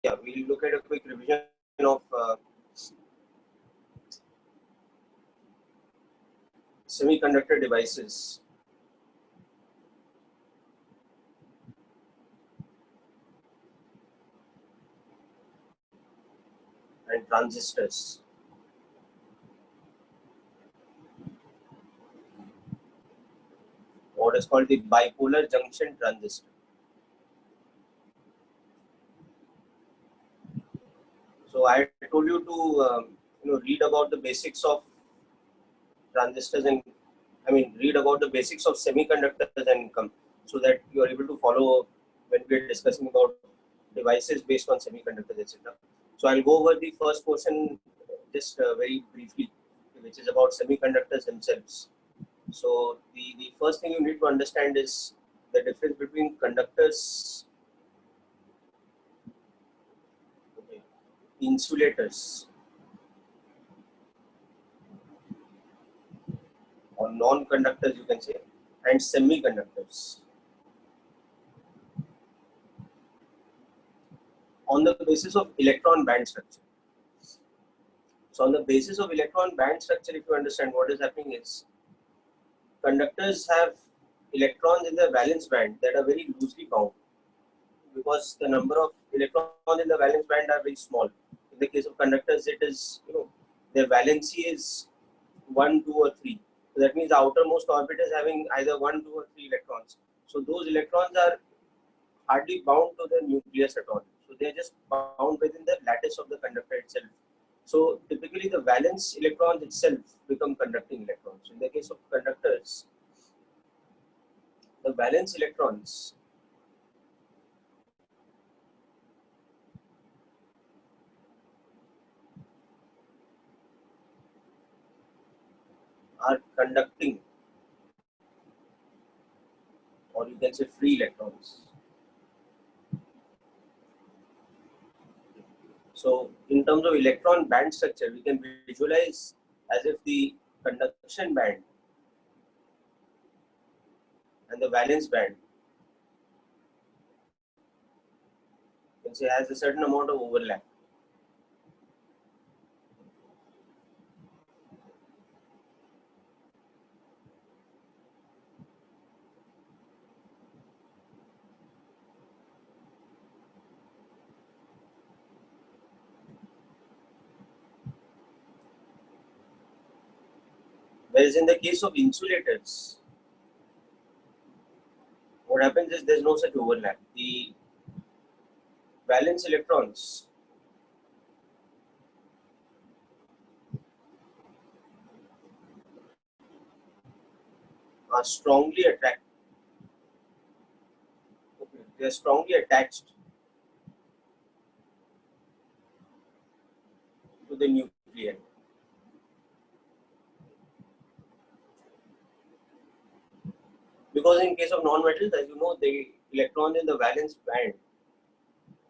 yeah, we'll look at a quick revision of semiconductor devices. And transistors. What is called the bipolar junction transistor. So I told you to read about the basics of transistors and read about the basics of semiconductors and come so that you are able to follow when we are discussing about devices based on semiconductors, etc. So I'll go over the first portion just very briefly, which is about semiconductors themselves. So the first thing you need to understand is the difference between conductors, okay, insulators, or non-conductors you can say, and semiconductors. On the basis of electron band structure. So on the basis of electron band structure, if you understand what is happening is, conductors have electrons in the valence band that are very loosely bound because the number of electrons in the valence band are very small. In the case of conductors, it is, their valency is 1, 2 or 3. So that means the outermost orbit is having either 1, 2 or 3 electrons. So those electrons are hardly bound to the nucleus at all. So they are just bound within the lattice of the conductor itself. So typically the valence electrons itself become conducting electrons. In the case of conductors, the valence electrons are conducting, or you can say free electrons. So in terms of electron band structure, we can visualize as if the conduction band and the valence band, you can say, has a certain amount of overlap. Whereas in the case of insulators, what happens is there is no such overlap. The valence electrons are strongly attracted. Okay, they are strongly attached to the nuclei. Because in case of non-metals, as you know, the electrons in the valence band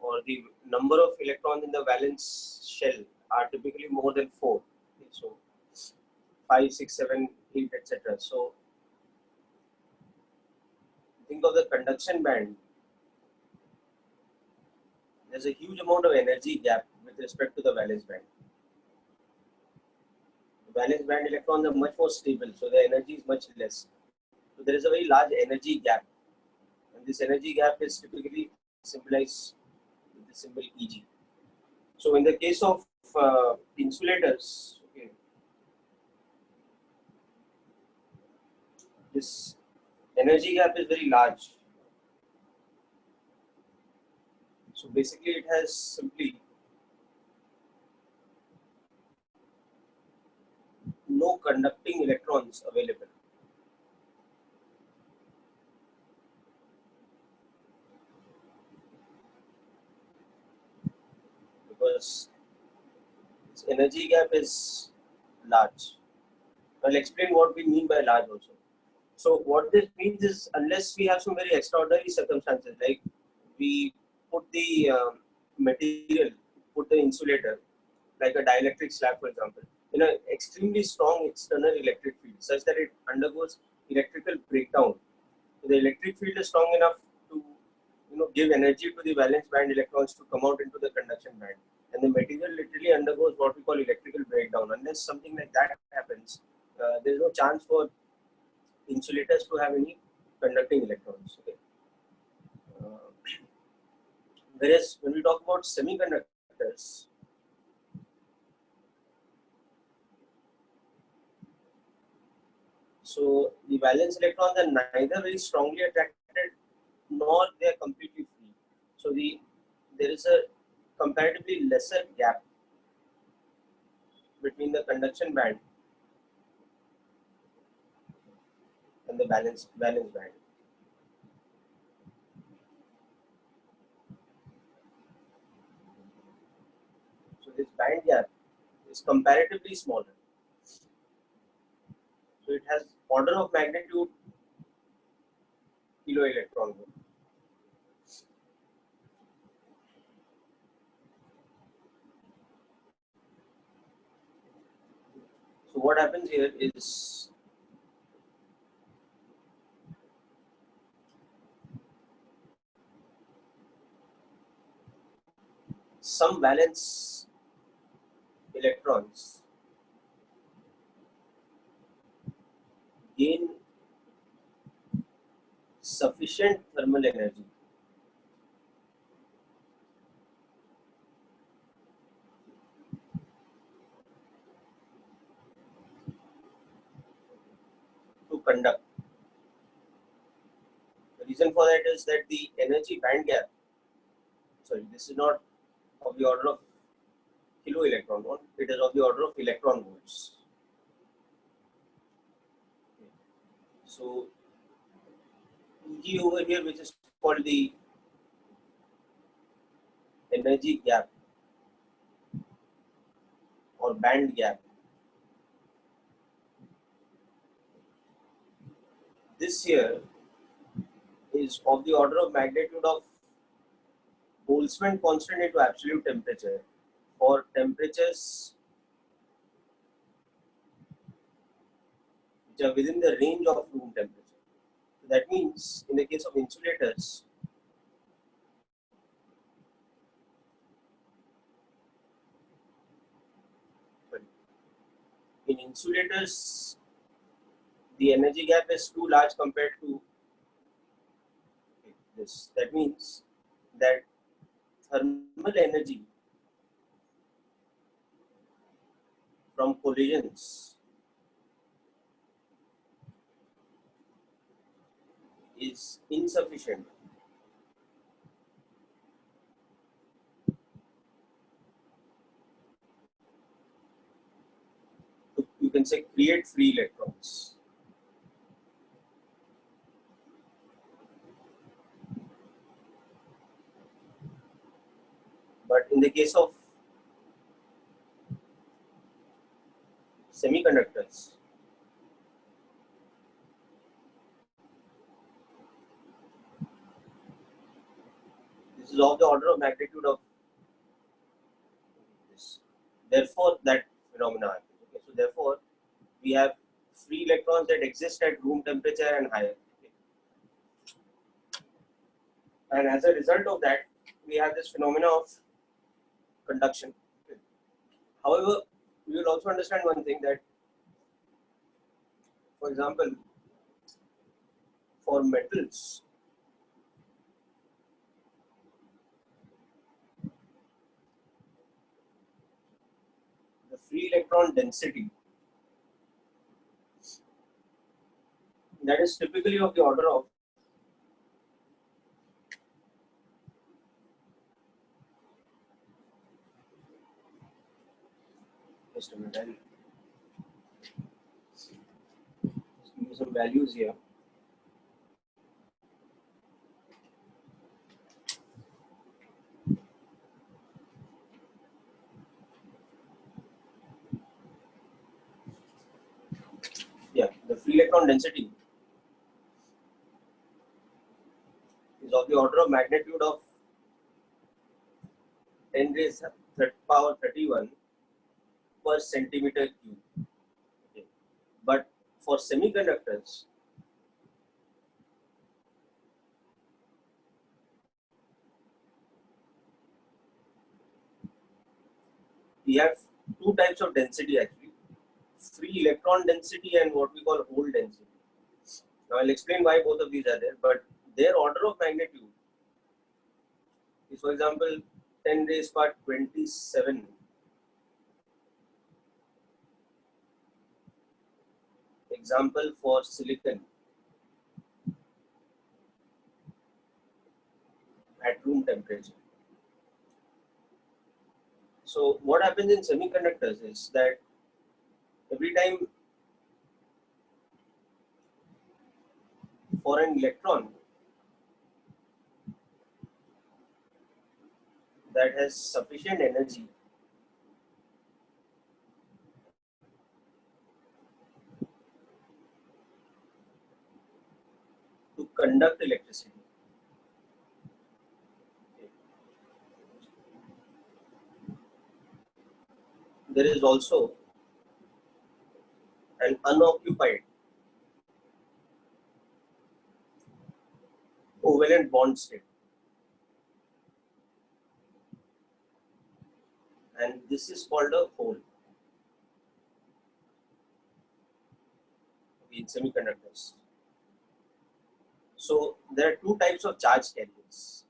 or the number of electrons in the valence shell are typically more than 4. Okay, so 5, 6, 7, 8, etc. So think of the conduction band. There's a huge amount of energy gap with respect to the valence band. The valence band electrons are much more stable, so the energy is much less. So there is a very large energy gap, and this energy gap is typically symbolized with the symbol Eg. So in the case of insulators, okay, this energy gap is very large. So basically it has simply no conducting electrons available. Because its energy gap is large. I'll explain what we mean by large also. So what this means is, unless we have some very extraordinary circumstances, like we put the material, put the insulator, like a dielectric slab, for example, in an extremely strong external electric field, such that it undergoes electrical breakdown. So the electric field is strong enough to, give energy to the valence band electrons to come out into the conduction band, and the material literally undergoes what we call electrical breakdown. Unless something like that happens, there is no chance for insulators to have any conducting electrons. Okay. Whereas when we talk about semiconductors, so the valence electrons are neither very strongly attracted nor they are completely free. So there is a comparatively lesser gap between the conduction band and the valence band. So this band gap is comparatively smaller. So it has order of magnitude kilo electron volt. So what happens here is some valence electrons gain sufficient thermal energy to conduct. The reason for that is that the energy band gap, sorry, this is not of the order of kilo electron volt, it is of the order of electron volts. So E over here, which is called the energy gap or band gap, this here is of the order of magnitude of Boltzmann constant into absolute temperature for temperatures which are within the range of room temperature. So that means in the case of insulators, the energy gap is too large compared to this. That means that thermal energy from collisions is insufficient to, you can say, create free electrons. But in the case of semiconductors, this is of the order of magnitude of this. Therefore, that phenomena happens. Okay? So therefore, we have free electrons that exist at room temperature and higher. Okay? And as a result of that, we have this phenomena of conduction. Okay? However, we will also understand one thing, that, for example, for metals, the free electron density, that is typically of the order of just a minute, I'll give you some values here. Yeah, the free electron density is of the order of magnitude of 10 raised to the power 31 per centimeter cube. Okay. But for semiconductors, we have two types of density actually, free electron density and what we call hole density. Now I'll explain why both of these are there, but their order of magnitude is, for example, 10 raised power 27 example for silicon at room temperature. So what happens in semiconductors is that every time for an electron that has sufficient energy to conduct electricity, there is also an unoccupied covalent bond state, and this is called a hole in semiconductors. So there are two types of charge carriers.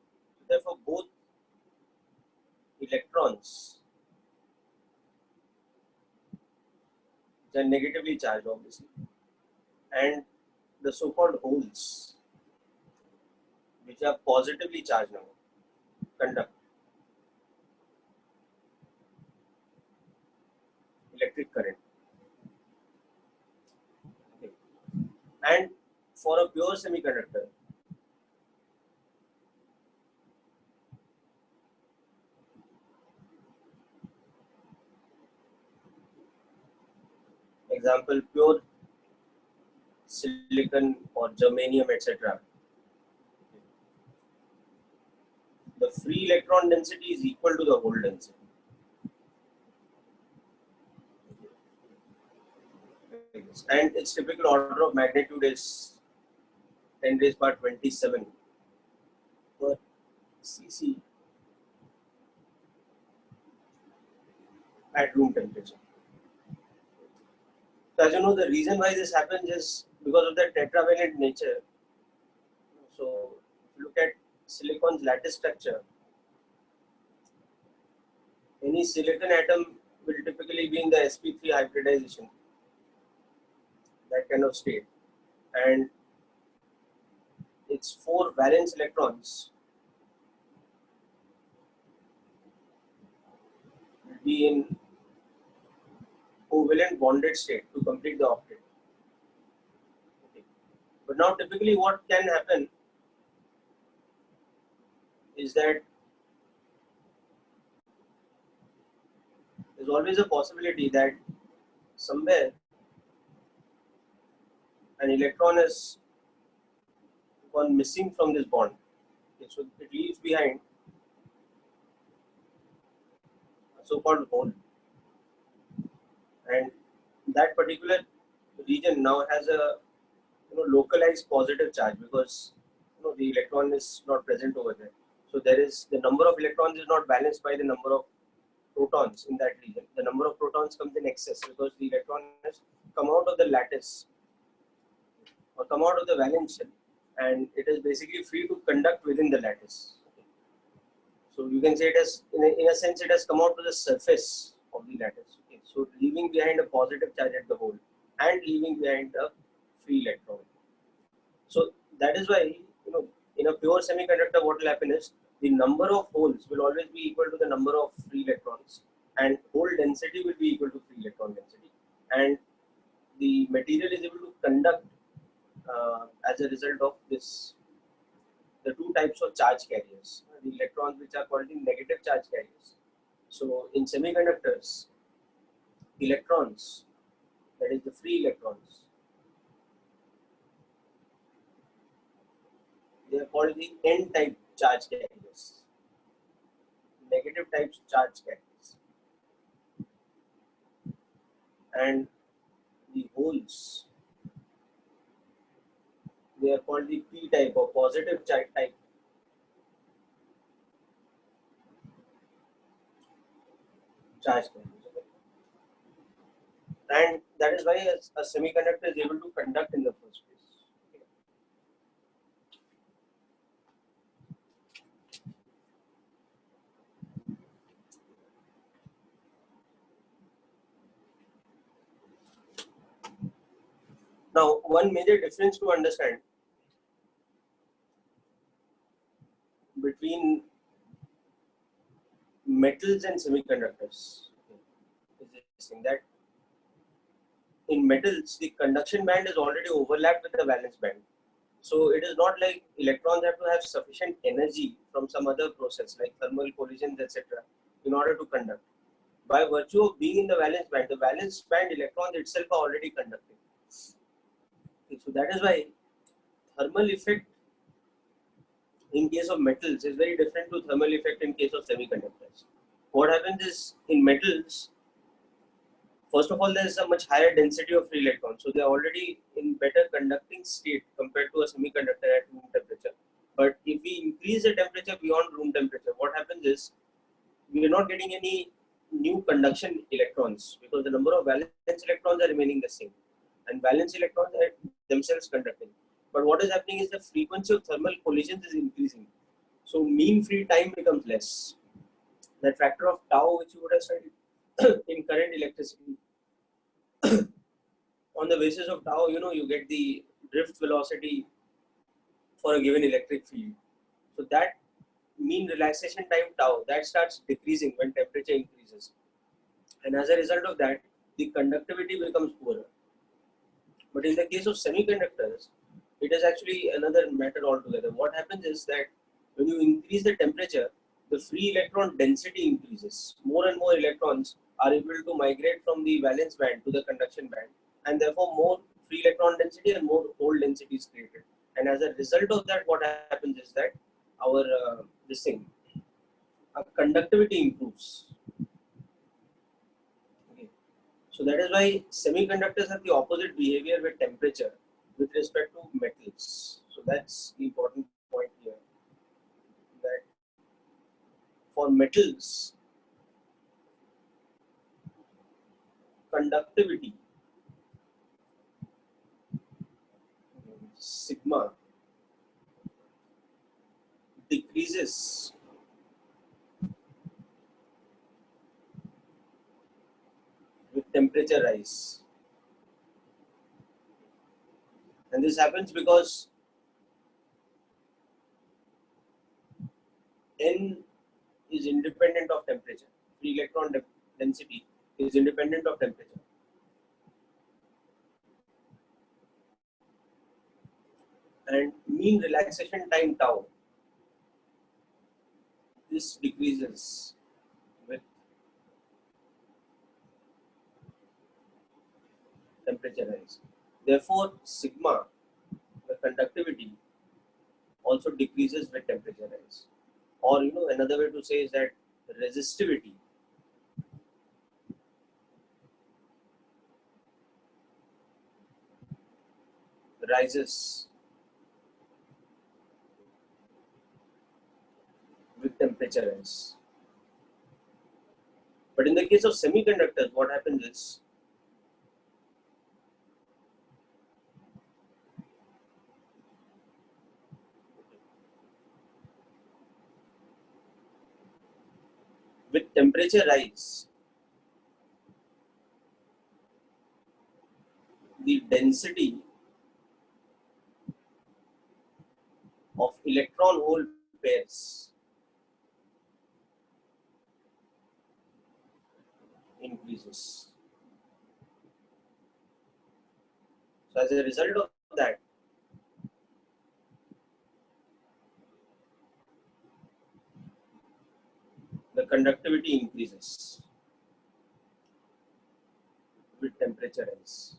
Therefore, both electrons, they are negatively charged obviously, and the so-called holes, which are positively charged now, conduct electric current. Okay. And for a pure semiconductor, example pure silicon or germanium, etc., the free electron density is equal to the hole density. And its typical order of magnitude is 10 raised power 27 per cc at room temperature. So as you know, the reason why this happens is because of the tetravalent nature. So if you look at silicon's lattice structure, any silicon atom will typically be in the sp3 hybridization, that kind of state, and its 4 valence electrons will be in covalent bonded state to complete the octet. Okay. But now typically what can happen is that there's always a possibility that somewhere an electron is gone missing from this bond. Okay, so it leaves behind a so-called hole, and that particular region now has a localized positive charge because the electron is not present over there. So there is the number of electrons is not balanced by the number of protons in that region. The number of protons comes in excess because the electron has come out of the lattice or come out of the valence shell, and it is basically free to conduct within the lattice. Okay. So you can say it has, in a sense, it has come out to the surface of the lattice. Okay. So leaving behind a positive charge at the hole and leaving behind a free electron. So that is why in a pure semiconductor, what will happen is the number of holes will always be equal to the number of free electrons, and hole density will be equal to free electron density, and the material is able to conduct as a result of this, the two types of charge carriers, the electrons which are called the negative charge carriers. So in semiconductors, electrons, that is the free electrons, they are called the n-type charge carriers, negative type charge carriers, and the holes, they are called the p-type or positive charge type. charge carriers. And that is why a semiconductor is able to conduct in the first place. Now, one major difference to understand between metals and semiconductors is this thing that in metals, the conduction band is already overlapped with the valence band. So it is not like electrons have to have sufficient energy from some other process like thermal collisions, etc., in order to conduct. By virtue of being in the valence band electrons itself are already conducting. Okay, so that is why thermal effect in case of metals is very different to thermal effect in case of semiconductors. What happens is in metals, first of all, there is a much higher density of free electrons, so they are already in better conducting state compared to a semiconductor at room temperature. But if we increase the temperature beyond room temperature, what happens is we are not getting any new conduction electrons because the number of valence electrons are remaining the same, and valence electrons are themselves conducting. But what is happening is the frequency of thermal collisions is increasing, so mean free time becomes less. That factor of tau, which you would have studied in current electricity, on the basis of tau, you get the drift velocity for a given electric field. So that mean relaxation time tau, that starts decreasing when temperature increases, and as a result of that, the conductivity becomes poorer. But in the case of semiconductors, it is actually another matter altogether. What happens is that when you increase the temperature, the free electron density increases. More and more electrons are able to migrate from the valence band to the conduction band, and therefore more free electron density and more hole density is created. And as a result of that, what happens is that our our conductivity improves. Okay. So that is why semiconductors have the opposite behavior with temperature with respect to metals. So that's the important point here, that for metals, conductivity sigma decreases with temperature rise. And this happens because N is independent of temperature. Free electron density is independent of temperature. And mean relaxation time tau, this decreases with temperature rise. Therefore, sigma, the conductivity, also decreases with temperature rise. Or another way to say is that resistivity rises with temperature rise. But in the case of semiconductors, what happens is with temperature rise, the density of electron hole pairs increases. So as a result of that, the conductivity increases with temperature rise.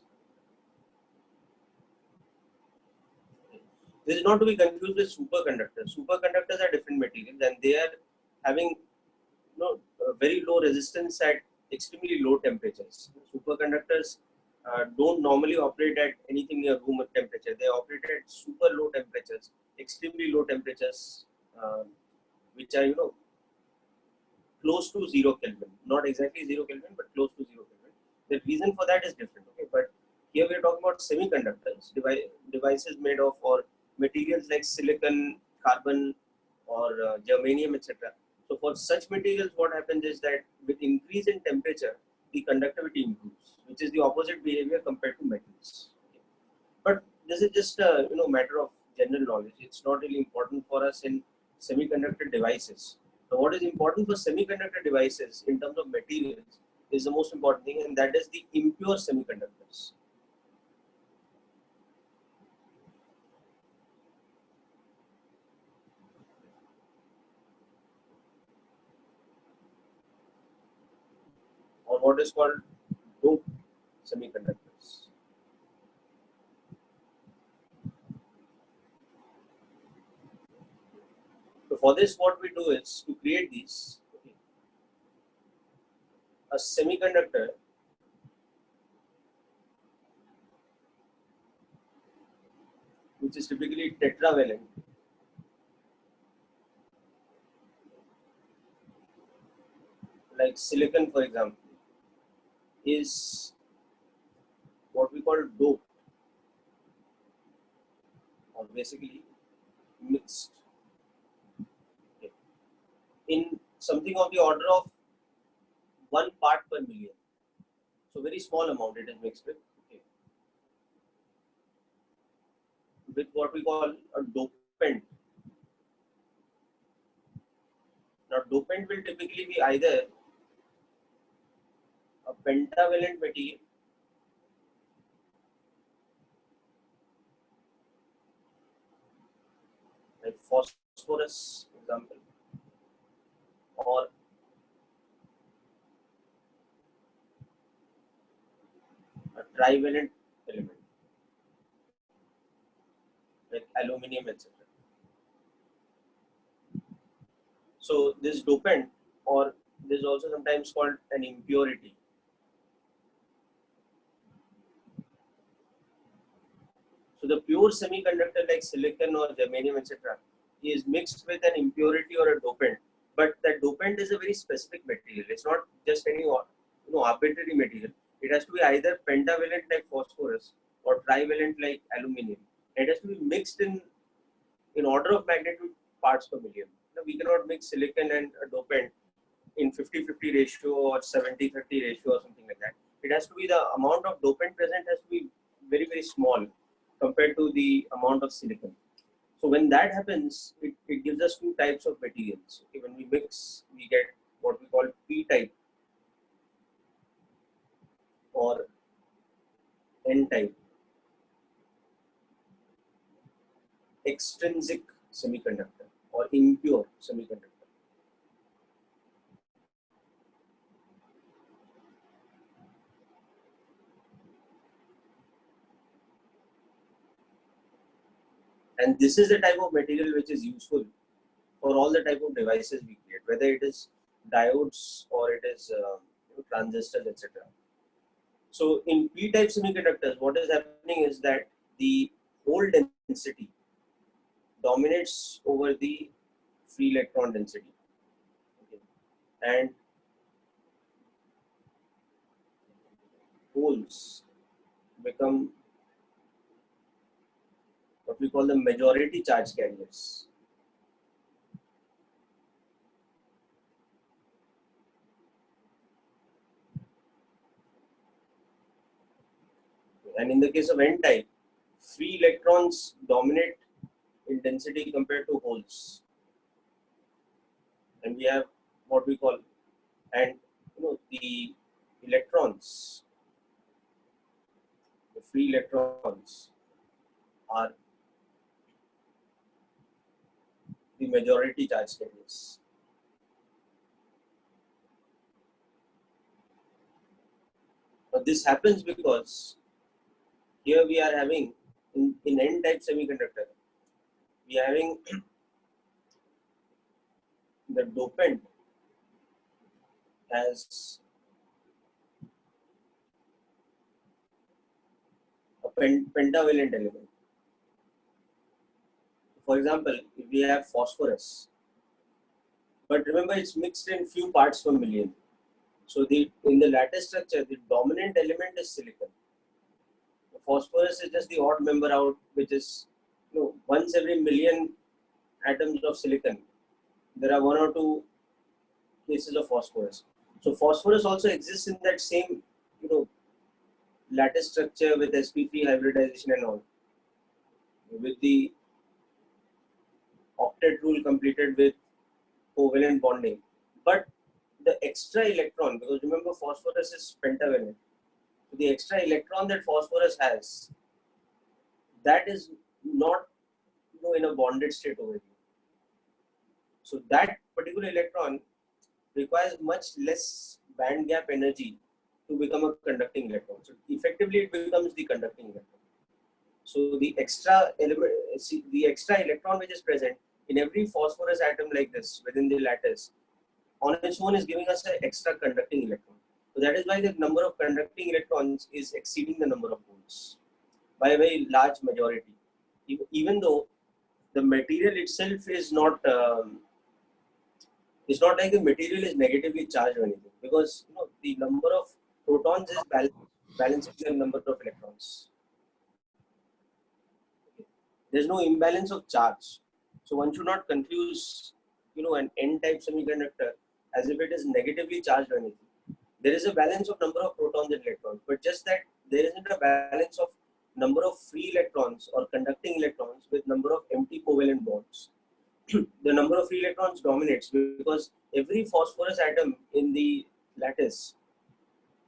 This is not to be confused with superconductors. Superconductors are different materials, and they are having very low resistance at extremely low temperatures. Superconductors don't normally operate at anything near room temperature. They operate at super low temperatures, extremely low temperatures, which are close to 0 Kelvin, not exactly 0 Kelvin, but close to 0 Kelvin. The reason for that is different. Okay, but here we are talking about semiconductors, devices made of or materials like silicon, carbon, or germanium, etc. So for such materials, what happens is that with increase in temperature, the conductivity improves, which is the opposite behavior compared to metals. Okay. But this is just a matter of general knowledge. It's not really important for us in semiconductor devices. So what is important for semiconductor devices in terms of materials is the most important thing, and that is the impure semiconductors. Or what is called doped semiconductors. So for this, what we do is to create these, okay, a semiconductor which is typically tetravalent, like silicon, for example, is what we call doped, or basically mixed, okay, in something of the order of 1 part per million. So very small amount it is mixed with, okay, with what we call a dopant. Now dopant will typically be either a pentavalent material like phosphorus, for example, or a trivalent element like aluminum, etc. So this dopant, or this is also sometimes called an impurity. So the pure semiconductor like silicon or germanium, etc., is mixed with an impurity or a dopant. But that dopant is a very specific material. It's not just any arbitrary material. It has to be either pentavalent like phosphorus or trivalent like aluminum. It has to be mixed in order of magnitude parts per million. Now, we cannot mix silicon and a dopant in 50-50 ratio or 70-30 ratio or something like that. It has to be the amount of dopant present has to be very, very small compared to the amount of silicon. So when that happens, it gives us two types of materials. Okay, when we mix, we get what we call P-type or N-type, extrinsic semiconductor or impure semiconductor. And this is the type of material which is useful for all the type of devices we create, whether it is diodes or it is transistors, etc. So in P-type semiconductors, what is happening is that the hole density dominates over the free electron density, okay, and holes become what we call the majority charge carriers. And in the case of N-type, free electrons dominate in density compared to holes. And we have what we call, and the electrons, the free electrons are the majority charge carriers. Now this happens because here we are having in N-type semiconductor, we are having the dopant as a pentavalent element. For example, if we have phosphorus, but remember it's mixed in few parts per million. So in the lattice structure, the dominant element is silicon. The phosphorus is just the odd member out, which is once every million atoms of silicon, there are 1 or 2 cases of phosphorus. So phosphorus also exists in that same lattice structure with sp3 hybridization and all, with the octet rule completed with covalent bonding. But the extra electron, because remember phosphorus is pentavalent, so the extra electron that phosphorus has, that is not in a bonded state over here. So that particular electron requires much less band gap energy to become a conducting electron. So effectively it becomes the conducting electron. So the extra element, the extra electron which is present in every phosphorus atom like this within the lattice, on its own is giving us an extra conducting electron. So that is why the number of conducting electrons is exceeding the number of holes by a very large majority. Even though the material itself is not, it's not like the material is negatively charged or anything, because the number of protons is balancing the number of electrons. There's no imbalance of charge. So one should not confuse an n-type semiconductor as if it is negatively charged or anything. There is a balance of number of protons and electrons, but just that there isn't a balance of number of free electrons or conducting electrons with number of empty covalent bonds. The number of free electrons dominates because every phosphorus atom in the lattice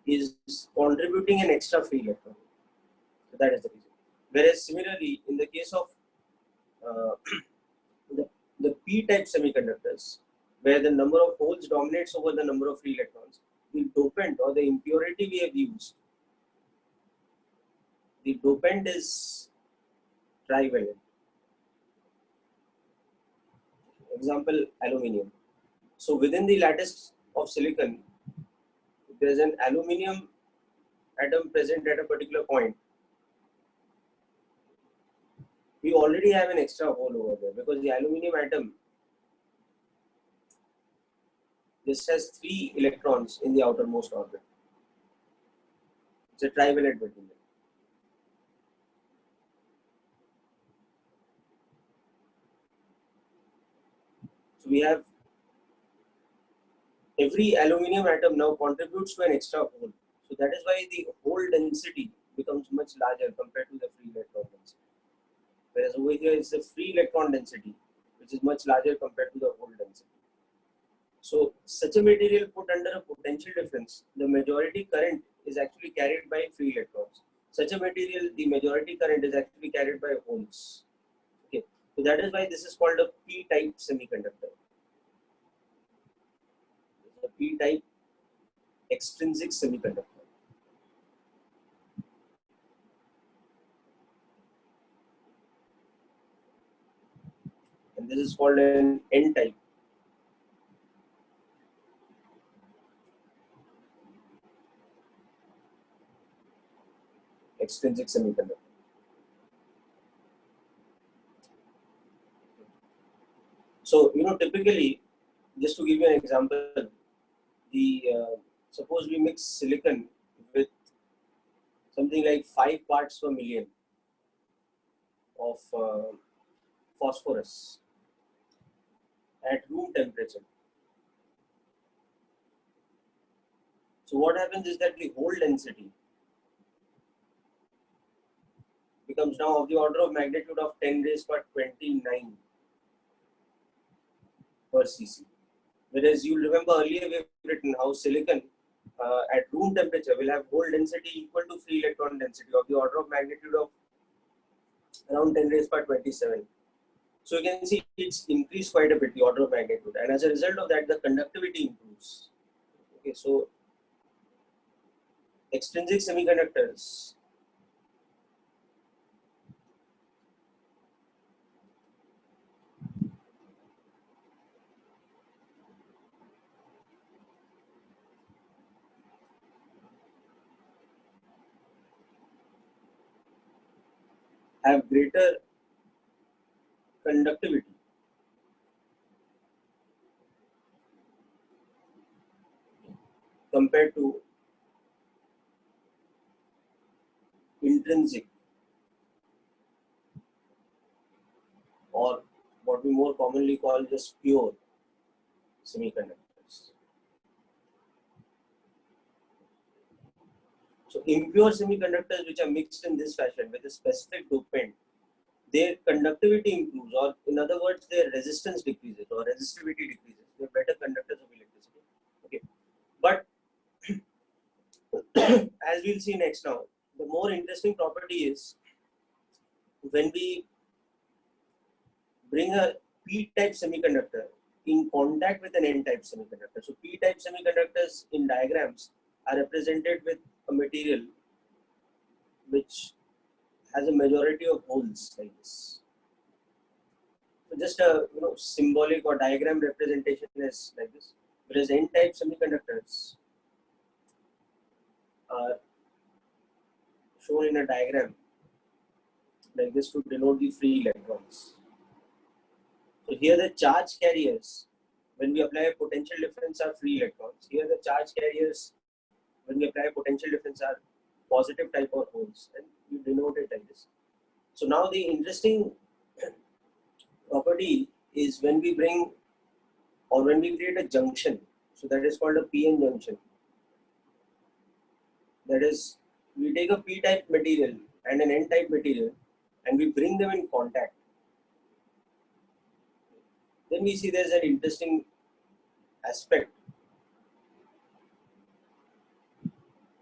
is contributing an extra free electron. So that is the reason. Whereas similarly, in the case of the p-type semiconductors, where the number of holes dominates over the number of free electrons, the dopant or the impurity we have used, the dopant is trivalent. Example, aluminium. So within the lattice of silicon, if there is an aluminium atom present at a particular point, we already have an extra hole over there, because the aluminium atom just has 3 electrons in the outermost orbit. It's a trivalent material. So we have every aluminium atom now contributes to an extra hole. So that is why the hole density becomes much larger compared to the free electron density. Whereas over here is the free electron density, which is much larger compared to the hole density. So such a material put under a potential difference, the majority current is actually carried by free electrons. Such a material, the majority current is actually carried by holes. Okay, so that is why this is called a p-type semiconductor. A p-type extrinsic semiconductor. And this is called an n-type. Extrinsic semiconductor. So, typically, just to give you an example, suppose we mix silicon with something like 5 parts per million of phosphorus at room temperature. So what happens is that the hole density becomes now of the order of magnitude of 10 raised to 29 per cc. Whereas you remember earlier we have written how silicon at room temperature will have hole density equal to free electron density of the order of magnitude of around 10 raised to 27. So you can see it's increased quite a bit, the order of magnitude, and as a result of that, the conductivity improves. Okay, so extrinsic semiconductors have greater conductivity compared to intrinsic, or what we more commonly call just pure semiconductors. So impure semiconductors which are mixed in this fashion with a specific dopant, their conductivity improves, or in other words, their resistance decreases or resistivity decreases. They are better conductors of electricity. Okay, but as we'll see next now, the more interesting property is when we bring a p-type semiconductor in contact with an n-type semiconductor. So p-type semiconductors in diagrams are represented with a material which has a majority of holes like this. So just a symbolic or diagram representation is like this. Whereas n-type semiconductors are shown in a diagram like this to denote the free electrons. So here the charge carriers, when we apply a potential difference, are free electrons. Here the charge carriers, when we apply a potential difference, are positive type of holes, and we denote it like this. So now the interesting property is when we bring or when we create a junction. So that is called a p-n junction. That is, we take a p-type material and an n-type material and we bring them in contact. Then we see there's an interesting aspect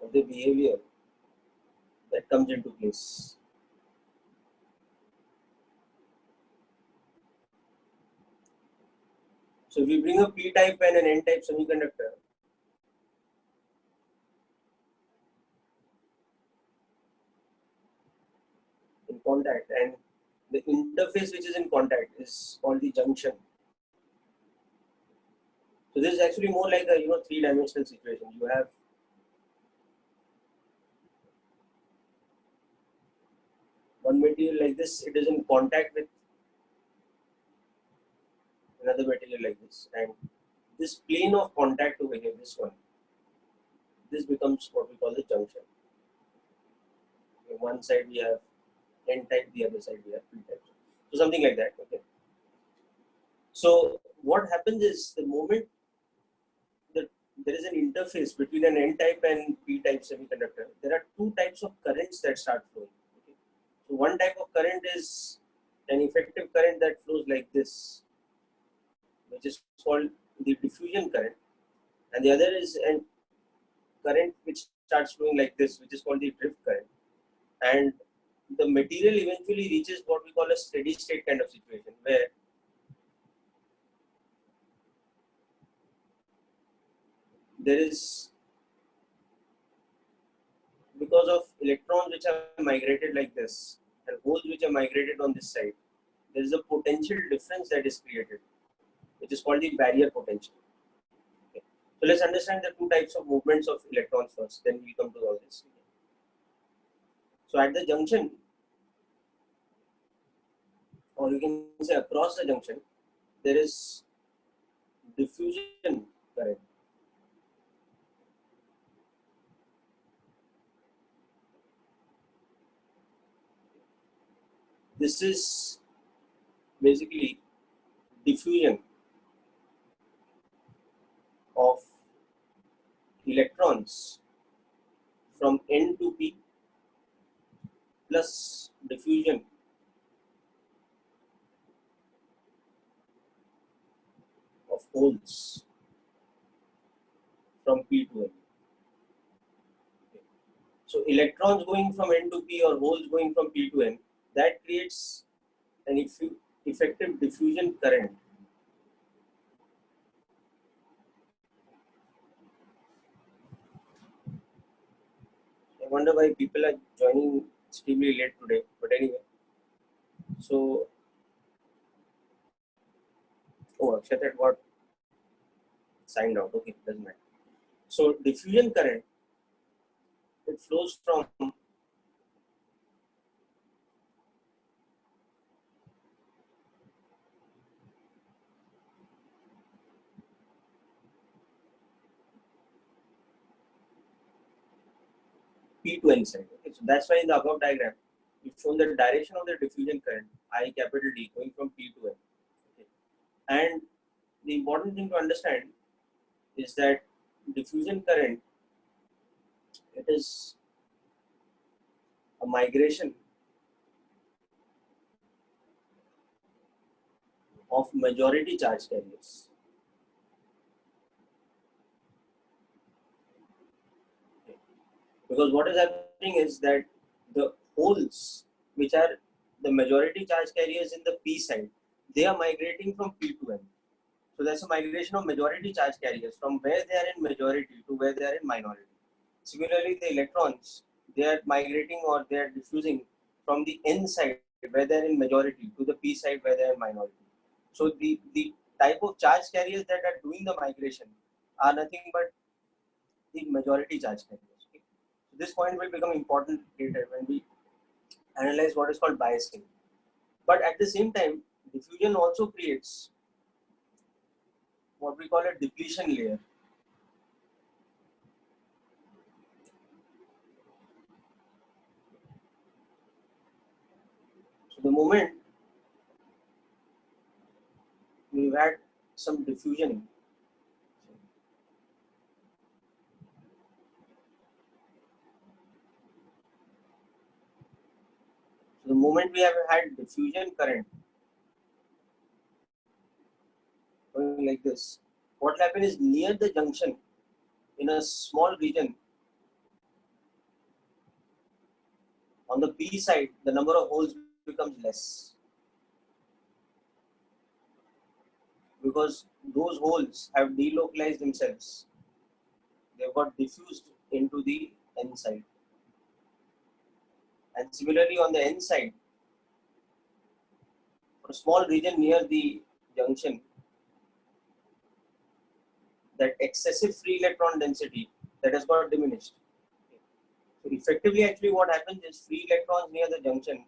of the behavior that comes into place. So if we bring a p-type and an n-type semiconductor, in contact, and the interface which is in contact is called the junction. So this is actually more like a three-dimensional situation. You have one material like this, it is in contact with another material like this, and this plane of contact over here, this one, this becomes what we call the junction. On one side we have n-type, the other side we have p-type. So something like that. Okay. So what happens is, the moment that there is an interface between an n-type and p-type semiconductor, there are two types of currents that start flowing. Okay. So one type of current is an effective current that flows like this, which is called the diffusion current, and the other is a current which starts flowing like this, which is called the drift current. And the material eventually reaches what we call a steady state kind of situation, where there is, because of electrons which are migrated like this and holes which are migrated on this side, there is a potential difference that is created, which is called the barrier potential. Okay. So let's understand the two types of movements of electrons first, then we come to all this. So at the junction, or you can say across the junction, there is diffusion current. This is basically diffusion of electrons from N to P plus diffusion of holes from P to N. So electrons going from N to P or holes going from P to N, that creates an effective diffusion current. I wonder why people are joining extremely late today, but anyway. So, Akshat had got signed out. Okay, doesn't matter. So diffusion current, it flows from P to N side. Okay, so that's why in the above diagram, we've shown the direction of the diffusion current, I capital D, going from P to N. Okay. And the important thing to understand is that diffusion current, it is a migration of majority charge carriers. Okay. Because what is happening is that the holes which are the majority charge carriers in the P side, they are migrating from P to N. So that's a migration of majority charge carriers from where they are in majority to where they are in minority. Similarly, the electrons, they are migrating or they are diffusing from the N side where they are in majority to the P side where they are in minority. So the type of charge carriers that are doing the migration are nothing but the majority charge carriers. Okay? So this point will become important later when we analyze what is called biasing. But at the same time, diffusion also creates what we call a depletion layer. So the moment we've had some diffusion, so the moment we have had diffusion current going like this, what will happen is near the junction in a small region on the P side, the number of holes becomes less because those holes have delocalized themselves. They've got diffused into the N side. And similarly on the N side, for a small region near the junction, that excessive free electron density that has got diminished. So effectively, actually what happens is free electrons near the junction,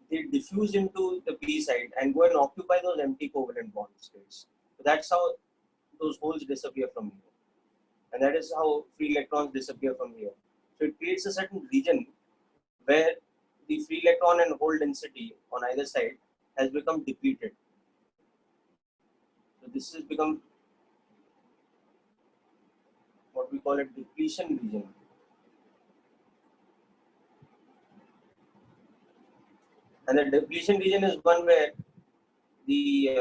they diffuse into the P side and go and occupy those empty covalent bond states. So that's how those holes disappear from here. And that is how free electrons disappear from here. So it creates a certain region where the free electron and hole density on either side has become depleted. So this has become what we call a depletion region. And the depletion region is one where the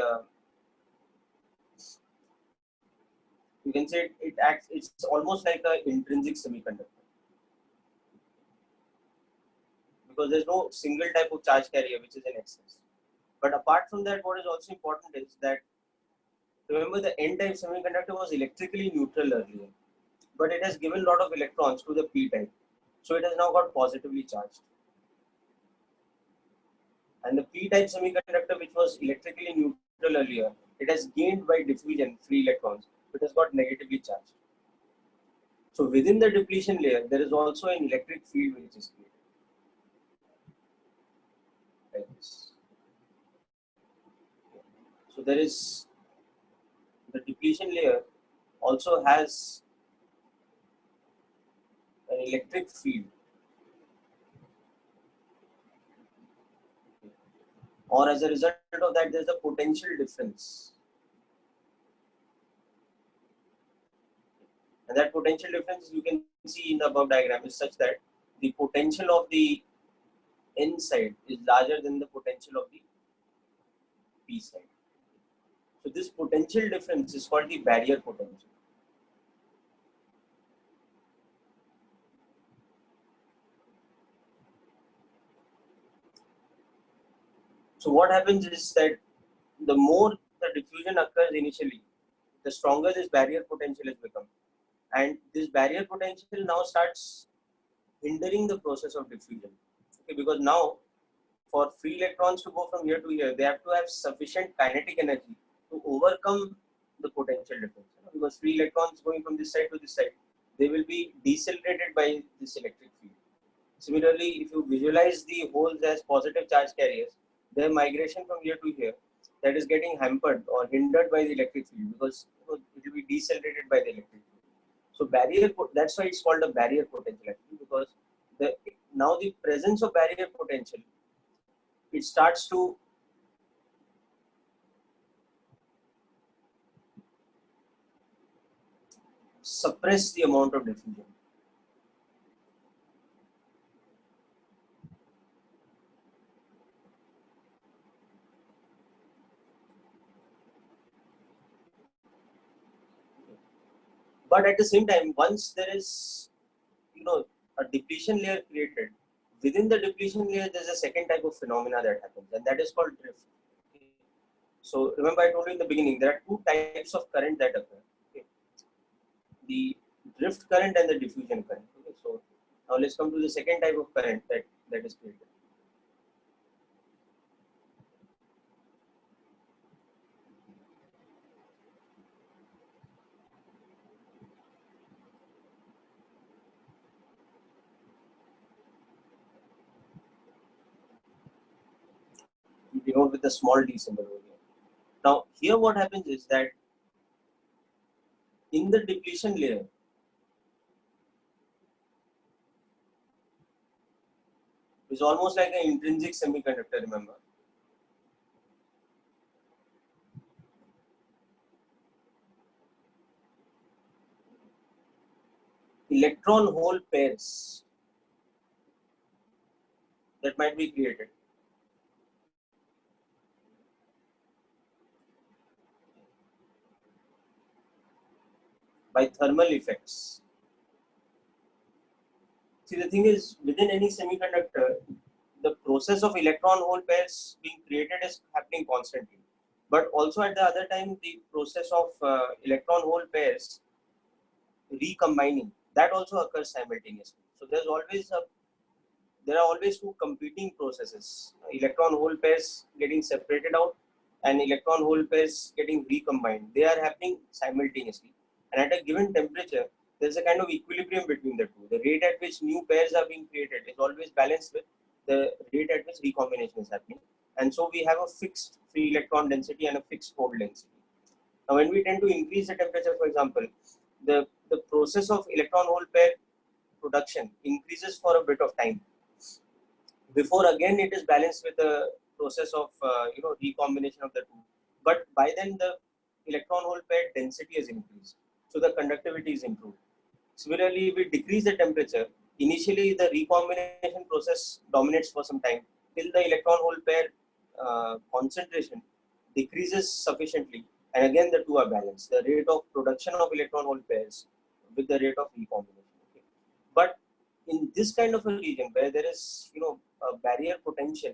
you can say it acts, it's almost like an intrinsic semiconductor because there's no single type of charge carrier which is in excess. But apart from that, what is also important is that remember the N-type semiconductor was electrically neutral earlier, but it has given a lot of electrons to the P-type. So it has now got positively charged. And the P-type semiconductor, which was electrically neutral earlier, it has gained by diffusion free electrons, but has got negatively charged. So within the depletion layer, there is also an electric field which is created. Like this. So there is the depletion layer also has an electric field, or as a result of that, there is a potential difference. And that potential difference you can see in the above diagram is such that the potential of the N side is larger than the potential of the P side. So this potential difference is called the barrier potential. So what happens is that the more the diffusion occurs initially, the stronger this barrier potential has become. And this barrier potential now starts hindering the process of diffusion. Okay, because now for free electrons to go from here to here, they have to have sufficient kinetic energy to overcome the potential difference. Because free electrons going from this side to this side, they will be decelerated by this electric field. Similarly, if you visualize the holes as positive charge carriers, their migration from here to here, that is getting hampered or hindered by the electric field because it will be decelerated by the electric field. So that's why it's called a barrier potential actually, because now the presence of barrier potential, it starts to suppress the amount of diffusion. But at the same time, once there is, a depletion layer created, within the depletion layer, there's a second type of phenomena that happens, and that is called drift. So remember, I told you in the beginning, there are two types of current that occur. Okay. The drift current and the diffusion current. Okay. So now let's come to the second type of current that is created. We denote with the small d symbol over here. Now here what happens is that in the depletion layer, it's almost like an intrinsic semiconductor, remember. Electron hole pairs that might be created by thermal effects. See, the thing is, within any semiconductor, the process of electron hole pairs being created is happening constantly. But also at the other time, the process of electron hole pairs recombining, that also occurs simultaneously. So there are always two competing processes: electron hole pairs getting separated out and electron hole pairs getting recombined. They are happening simultaneously, and at a given temperature, there's a kind of equilibrium between the two. The rate at which new pairs are being created is always balanced with the rate at which recombination is happening, and so we have a fixed free electron density and a fixed hole density. Now, when we tend to increase the temperature, for example, the process of electron hole pair production increases for a bit of time before again it is balanced with the process of recombination of the two. But by then the electron hole pair density is increased, so the conductivity is improved. Similarly, if we decrease the temperature, initially the recombination process dominates for some time till the electron hole pair concentration decreases sufficiently, and again the two are balanced. The rate of production of electron hole pairs with the rate of recombination. Okay. But in this kind of a region where there is a barrier potential,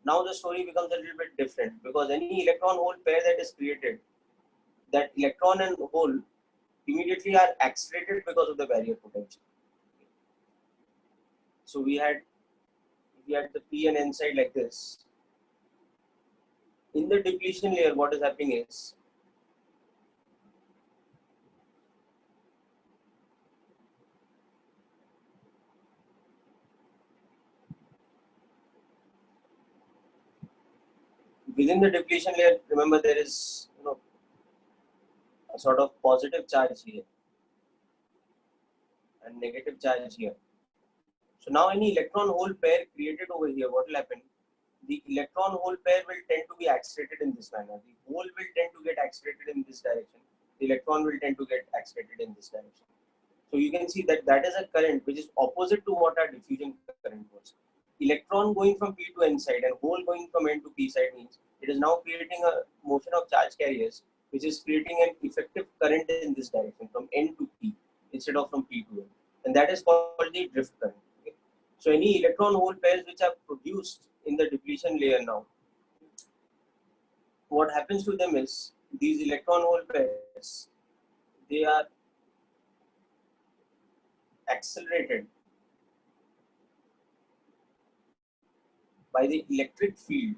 now the story becomes a little bit different, because any electron hole pair that is created, that electron and hole immediately are accelerated because of the barrier potential. So we had the p and n side like this. In the depletion layer, what is happening is within the depletion layer, remember there is a sort of positive charge here and negative charge here. So now any electron hole pair created over here, what will happen? The electron hole pair will tend to be accelerated in this manner. The hole will tend to get accelerated in this direction. The electron will tend to get accelerated in this direction. So you can see that is a current which is opposite to what our diffusion current was. Electron going from p to n side and hole going from n to p side means it is now creating a motion of charge carriers, which is creating an effective current in this direction from n to p instead of from p to n, and that is called the drift current. Okay? So any electron hole pairs which are produced in the depletion layer now, what happens to them is these electron hole pairs, they are accelerated by the electric field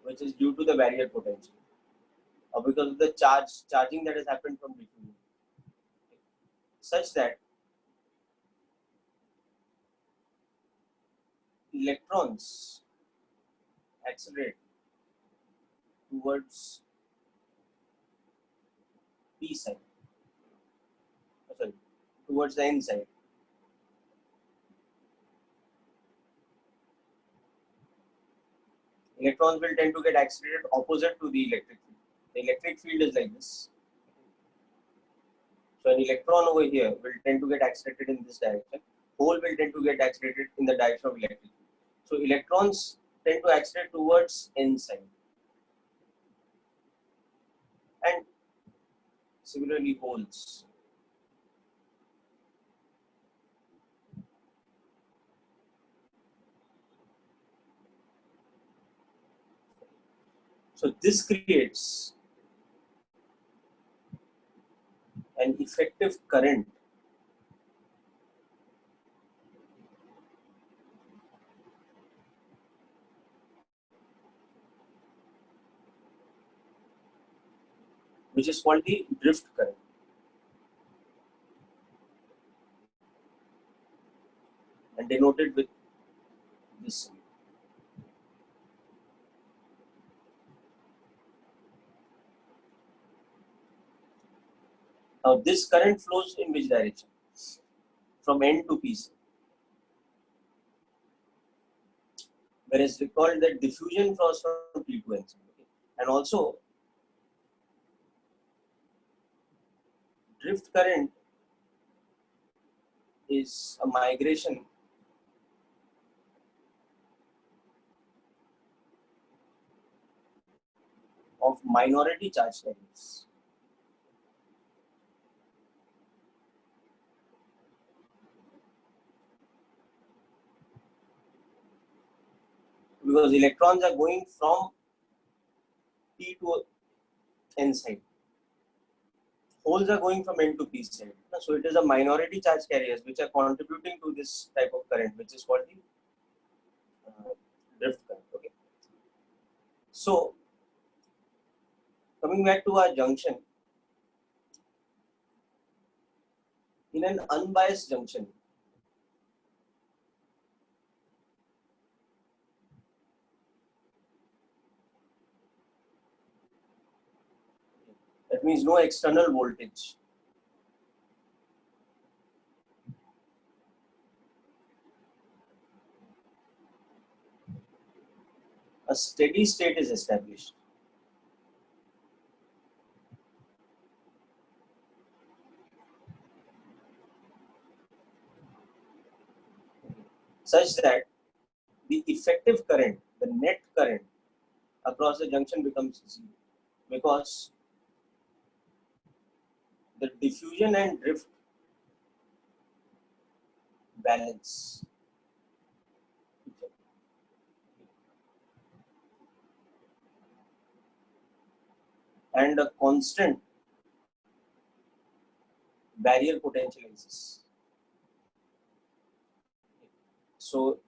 which is due to the barrier potential, or because of the charging that has happened from diffusion, such that electrons accelerate towards p side. sorry, towards the n side. Electrons will tend to get accelerated opposite to the electric field. The electric field is like this. So an electron over here will tend to get accelerated in this direction. Hole will tend to get accelerated in the direction of electric field. So electrons tend to accelerate towards n side. And similarly holes. So this creates an effective current which is called the drift current. And denoted with this symbol. Now this current flows in which direction? From N to P side. Whereas recall that diffusion flows from P to N side. Okay? And also drift current is a migration of minority charge carriers. Because electrons are going from P to N side. Holes are going from N to P side. So it is a minority charge carriers which are contributing to this type of current, which is called the drift current. Okay. So coming back to our junction, in an unbiased junction, that means no external voltage. A steady state is established. Such that the effective current, the net current across the junction becomes zero, because the diffusion and drift balance. And a constant barrier potential exists. So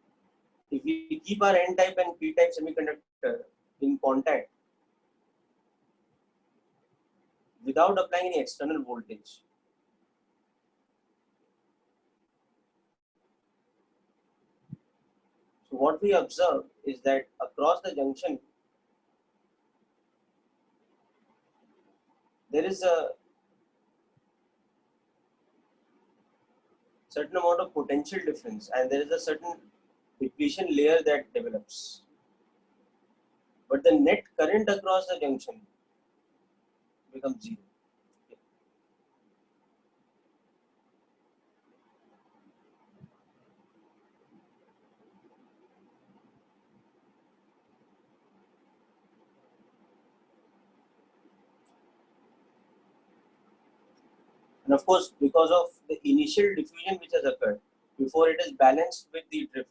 if we keep our N-type and P-type semiconductor in contact without applying any external voltage, so what we observe is that across the junction there is a certain amount of potential difference and there is a certain depletion layer that develops. But the net current across the junction becomes zero. And of course, because of the initial diffusion which has occurred, before it is balanced with the drift,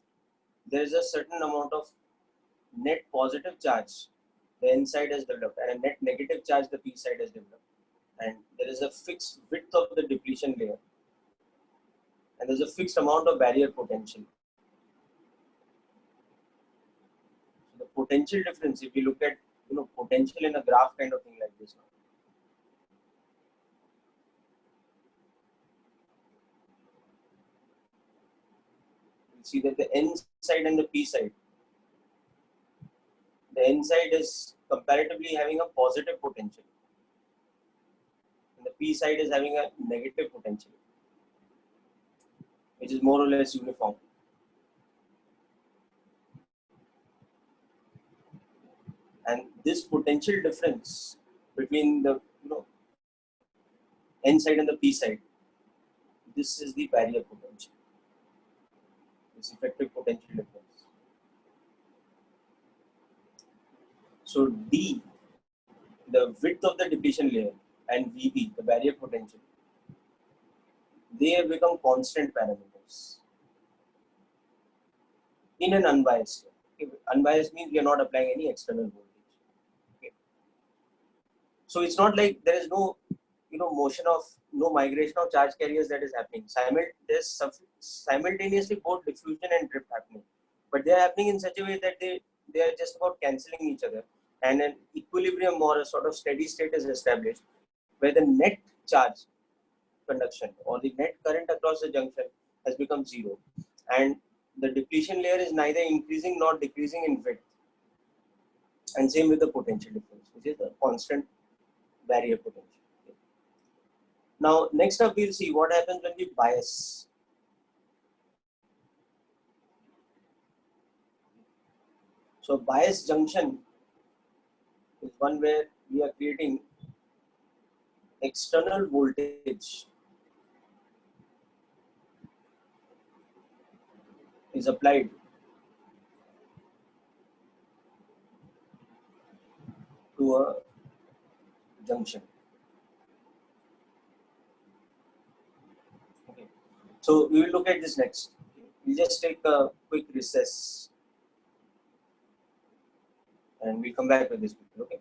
there is a certain amount of net positive charge the N side has developed and a net negative charge the P side has developed. And there is a fixed width of the depletion layer. And there is a fixed amount of barrier potential. So the potential difference, if you look at potential in a graph kind of thing like this now. See that the N side and the P side, the N side is comparatively having a positive potential and the P side is having a negative potential. which is more or less uniform. And this potential difference between the N side and the P side, this is the barrier potential, this effective potential difference. So D, the width of the depletion layer, and VB, the barrier potential, they have become constant parameters in an unbiased way. Okay. Unbiased means we are not applying any external voltage. Okay. So it's not like there is no motion of no migration of charge carriers that is happening. There's simultaneously both diffusion and drift happening, but they are happening in such a way that they are just about cancelling each other, and an equilibrium or a sort of steady state is established where the net charge conduction or the net current across the junction has become zero, and the depletion layer is neither increasing nor decreasing in width, and same with the potential difference, which is the constant barrier potential. Now, next up, we'll see what happens when we bias. So, bias junction is one where we are creating external voltage is applied to a junction. Okay. So, we will look at this next. We'll just take a quick recess and we'll come back with this. Okay.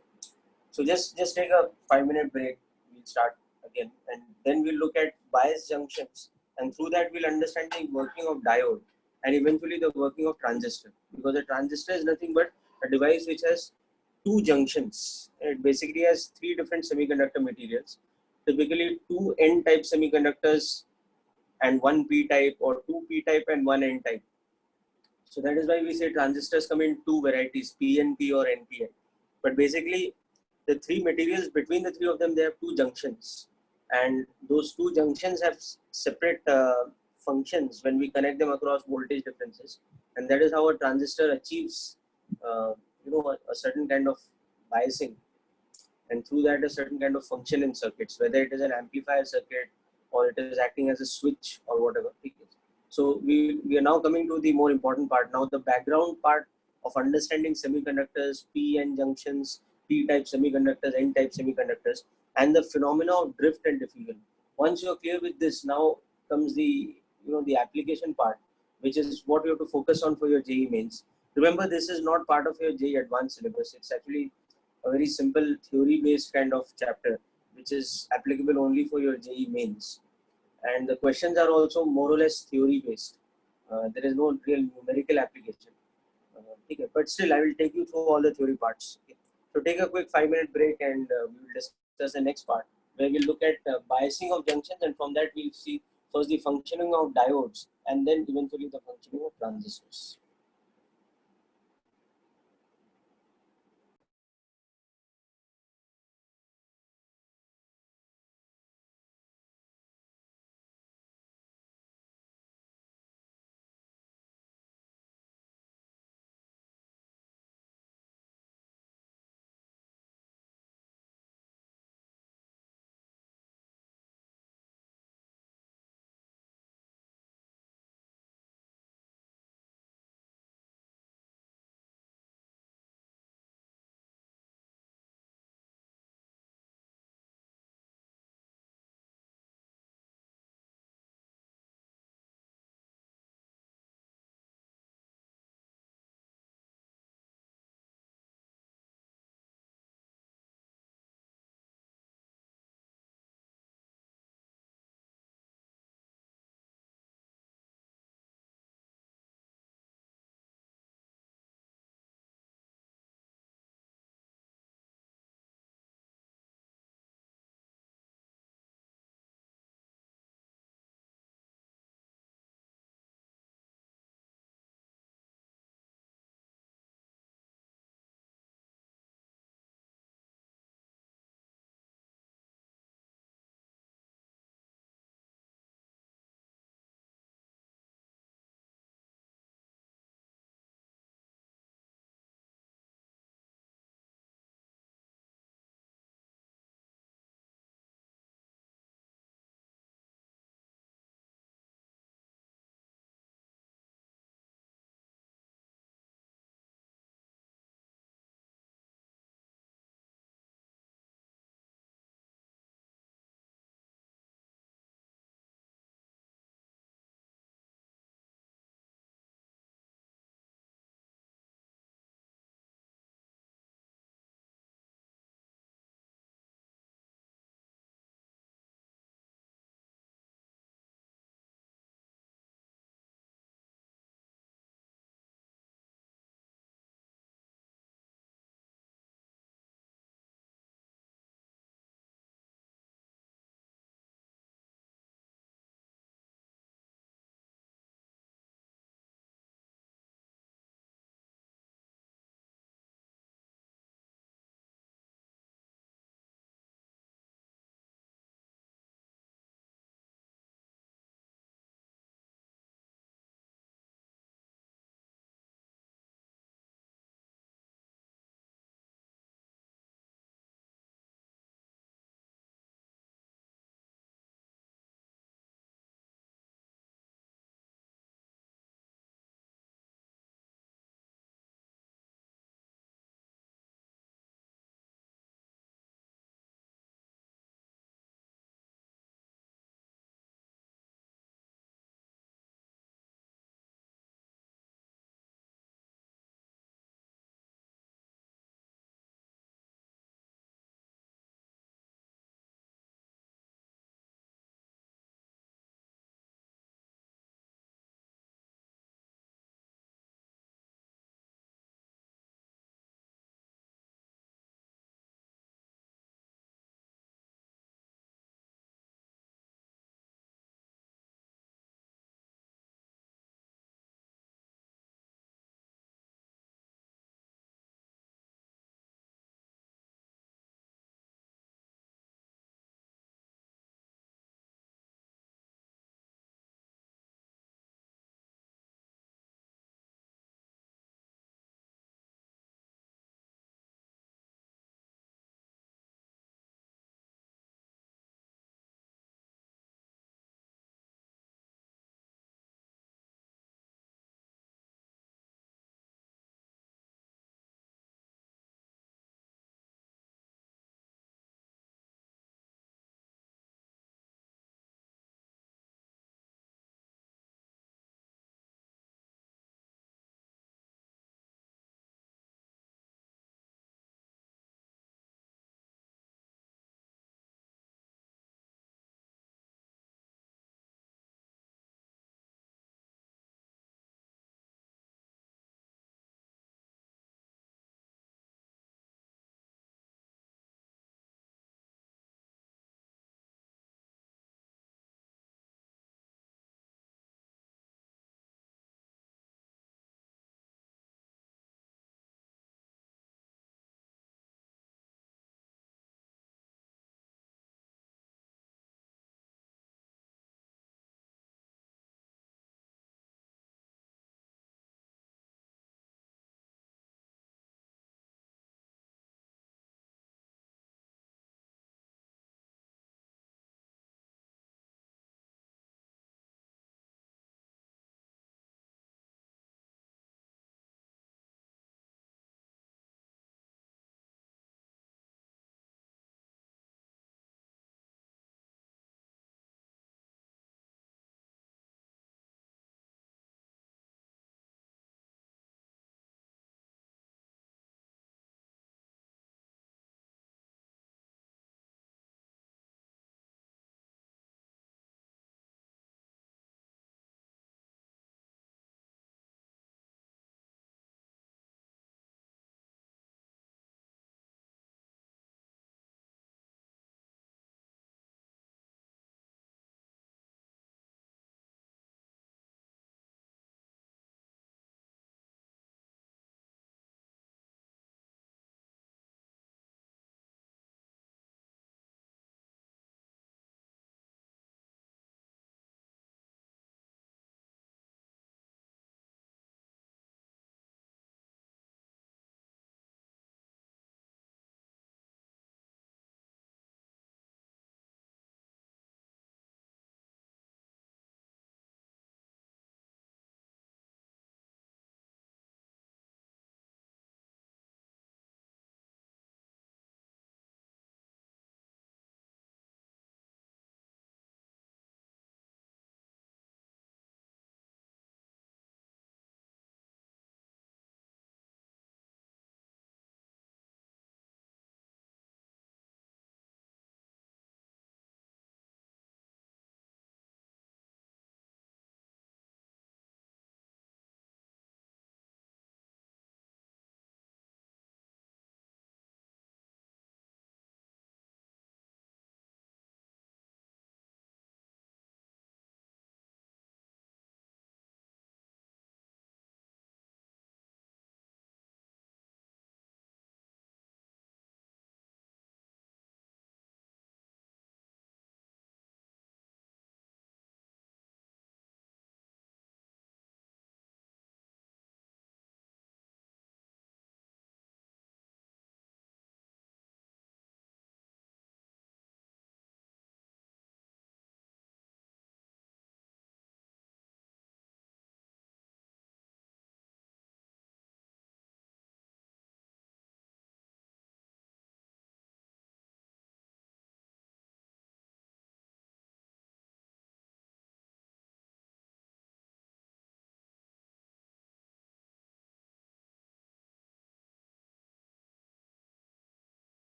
So just take a 5-minute break. We'll start again, and then we'll look at bias junctions, and through that we'll understand the working of diode and eventually the working of transistor, because a transistor is nothing but a device which has two junctions. It basically has three different semiconductor materials, typically two N-type semiconductors and one P-type, or two P-type and one N-type. So that is why we say transistors come in two varieties, PNP or NPN. But basically, the three materials, between the three of them, they have two junctions, and those two junctions have separate functions when we connect them across voltage differences, and that is how a transistor achieves a certain kind of biasing, and through that a certain kind of function in circuits, whether it is an amplifier circuit or it is acting as a switch or whatever. So we are now coming to the more important part. Now the background part of understanding semiconductors, P-N junctions, P-type semiconductors, N-type semiconductors, and the phenomena of drift and diffusion. Once you are clear with this, now comes the the application part, which is what you have to focus on for your JEE mains. Remember, this is not part of your JEE advanced syllabus. It's actually a very simple theory-based kind of chapter, which is applicable only for your JEE mains. And the questions are also more or less theory based. There is no real numerical application. Okay, but still, I will take you through all the theory parts. Okay. So take a quick 5-minute break, and we will discuss the next part, where we'll look at biasing of junctions, and from that we'll see first the functioning of diodes, and then eventually the functioning of transistors.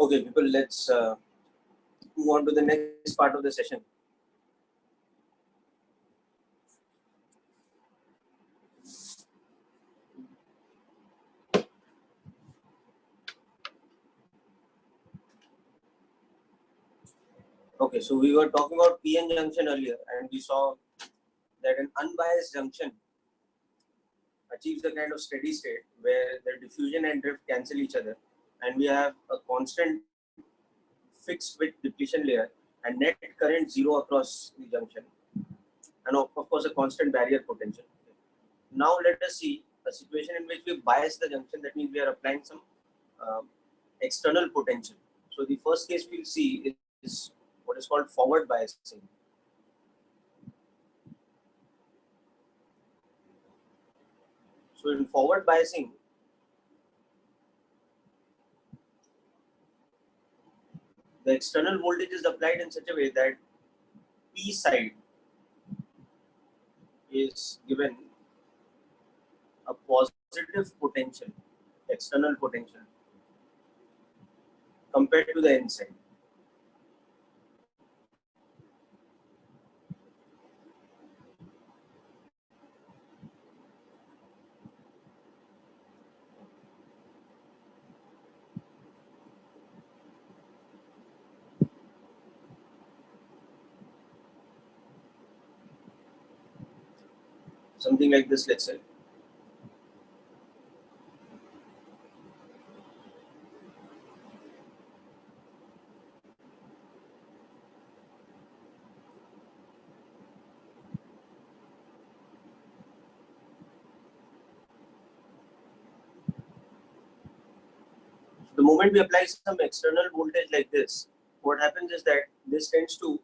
Okay, people, let's move on to the next part of the session. Okay, so we were talking about PN junction earlier, and we saw that an unbiased junction achieves a kind of steady state where the diffusion and drift cancel each other, and we have a constant fixed width depletion layer and net current zero across the junction, and of course a constant barrier potential. Now let us see a situation in which we bias the junction. That means we are applying some external potential. So the first case we'll see is what is called forward biasing. So in forward biasing, the external voltage is applied in such a way that P side is given a positive potential, external potential, compared to the N side. Something like this, let's say. The moment we apply some external voltage like this, what happens is that this tends to,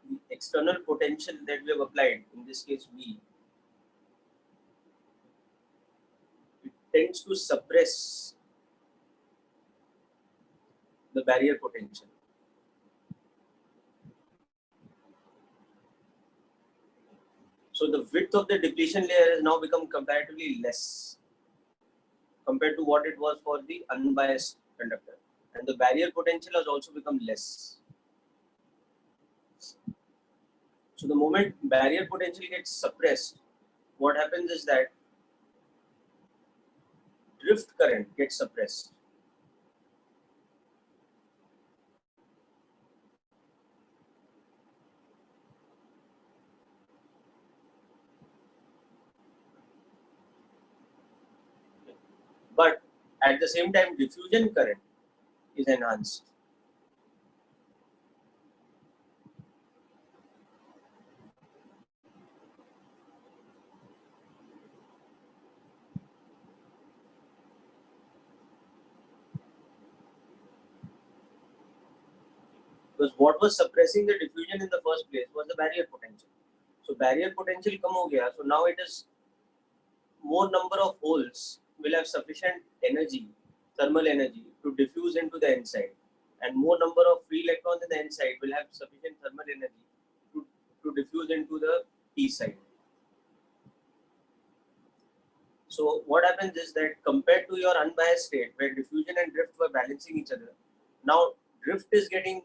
the external potential that we have applied, in this case V, it tends to suppress the barrier potential. So the width of the depletion layer has now become comparatively less compared to what it was for the unbiased conductor, and the barrier potential has also become less. So the moment barrier potential gets suppressed, what happens is that drift current gets suppressed. But at the same time, diffusion current is enhanced. Because what was suppressing the diffusion in the first place was the barrier potential. So barrier potential come ho gaya, so now it is more number of holes will have sufficient energy, thermal energy, to diffuse into the N side, and more number of free electrons in the N side will have sufficient thermal energy to diffuse into the P side. So what happens is that compared to your unbiased state where diffusion and drift were balancing each other, now drift is getting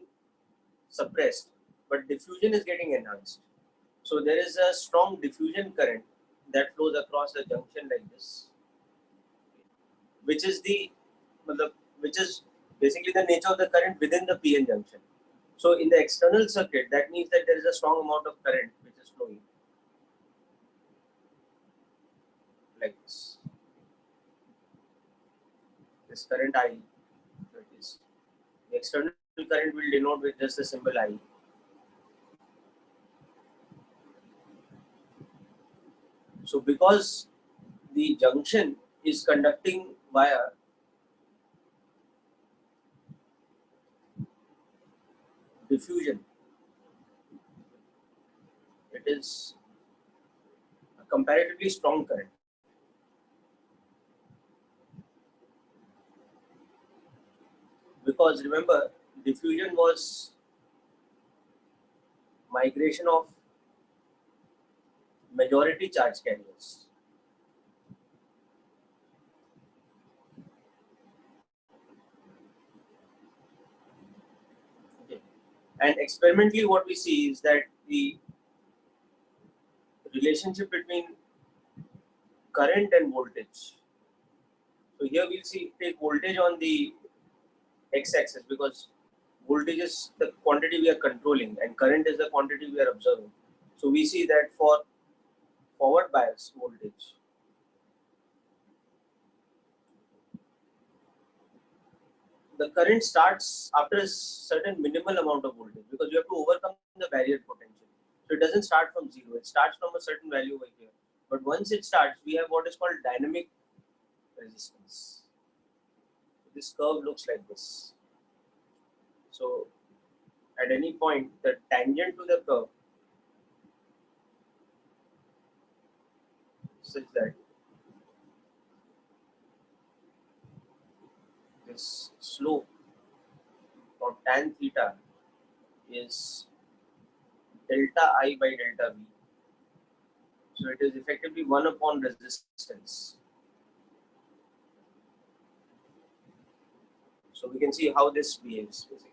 suppressed, but diffusion is getting enhanced. So there is a strong diffusion current that flows across a junction like this, which is basically the nature of the current within the PN junction. So in the external circuit, that means that there is a strong amount of current which is flowing like this. This current I, so it is. The external current will denote with just the symbol I. So because the junction is conducting via diffusion, it is a comparatively strong current. Because remember, diffusion was migration of majority charge carriers. And experimentally what we see is that the relationship between current and voltage. So here we'll see take voltage on the x-axis because voltage is the quantity we are controlling and current is the quantity we are observing. So we see that for forward bias voltage, the current starts after a certain minimal amount of voltage because you have to overcome the barrier potential. So it doesn't start from zero, it starts from a certain value over here. But once it starts, we have what is called dynamic resistance. This curve looks like this. So at any point, the tangent to the curve such that this slope or tan theta is delta I by delta V. So it is effectively 1 upon resistance. So we can see how this behaves basically.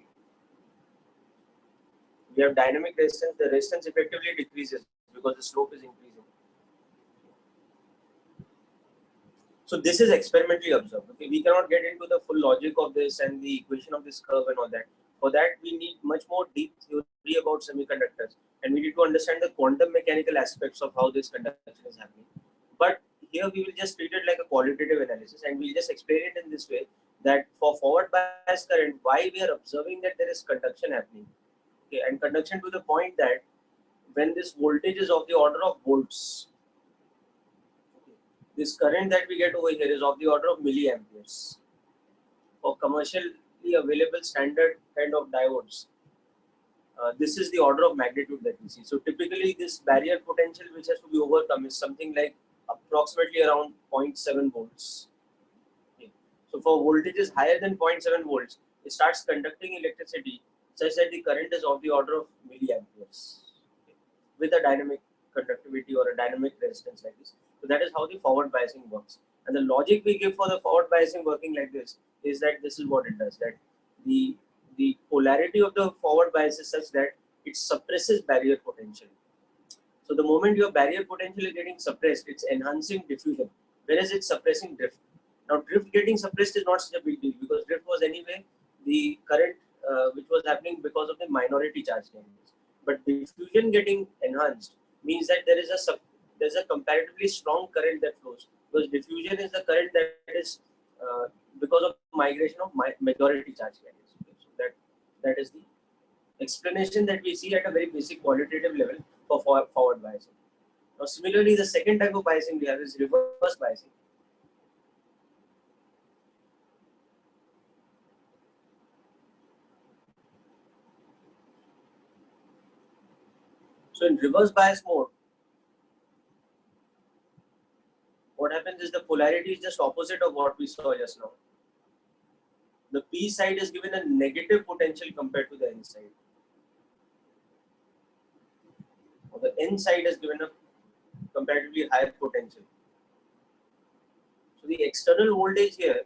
We have dynamic resistance, the resistance effectively decreases because the slope is increasing. So this is experimentally observed. Okay, we cannot get into the full logic of this and the equation of this curve and all that. For that, we need much more deep theory about semiconductors, and we need to understand the quantum mechanical aspects of how this conduction is happening. But here we will just treat it like a qualitative analysis, and we'll just explain it in this way that for forward bias current, why we are observing that there is conduction happening. Okay, and conduction to the point that when this voltage is of the order of volts, this current that we get over here is of the order of milliamperes. For commercially available standard kind of diodes, this is the order of magnitude that we see. So typically this barrier potential which has to be overcome is something like approximately around 0.7 volts. Okay. So for voltages higher than 0.7 volts, it starts conducting electricity such that the current is of the order of milliamperes, okay, with a dynamic conductivity or a dynamic resistance like this. So that is how the forward biasing works. And the logic we give for the forward biasing working like this is that this is what it does, that the polarity of the forward bias is such that it suppresses barrier potential. So the moment your barrier potential is getting suppressed, it's enhancing diffusion, whereas it's suppressing drift. Now drift getting suppressed is not such a big deal because drift was anyway the current which was happening because of the minority charge carriers. But diffusion getting enhanced means that there's a comparatively strong current that flows because diffusion is the current that is because of migration of majority charge carriers. Okay, so that is the explanation that we see at a very basic qualitative level for forward biasing. Now similarly, the second type of biasing we have is reverse biasing. So in reverse bias mode, what happens is the polarity is just opposite of what we saw just now. The P side is given a negative potential compared to the N side. Or the N side is given a comparatively higher potential. So the external voltage here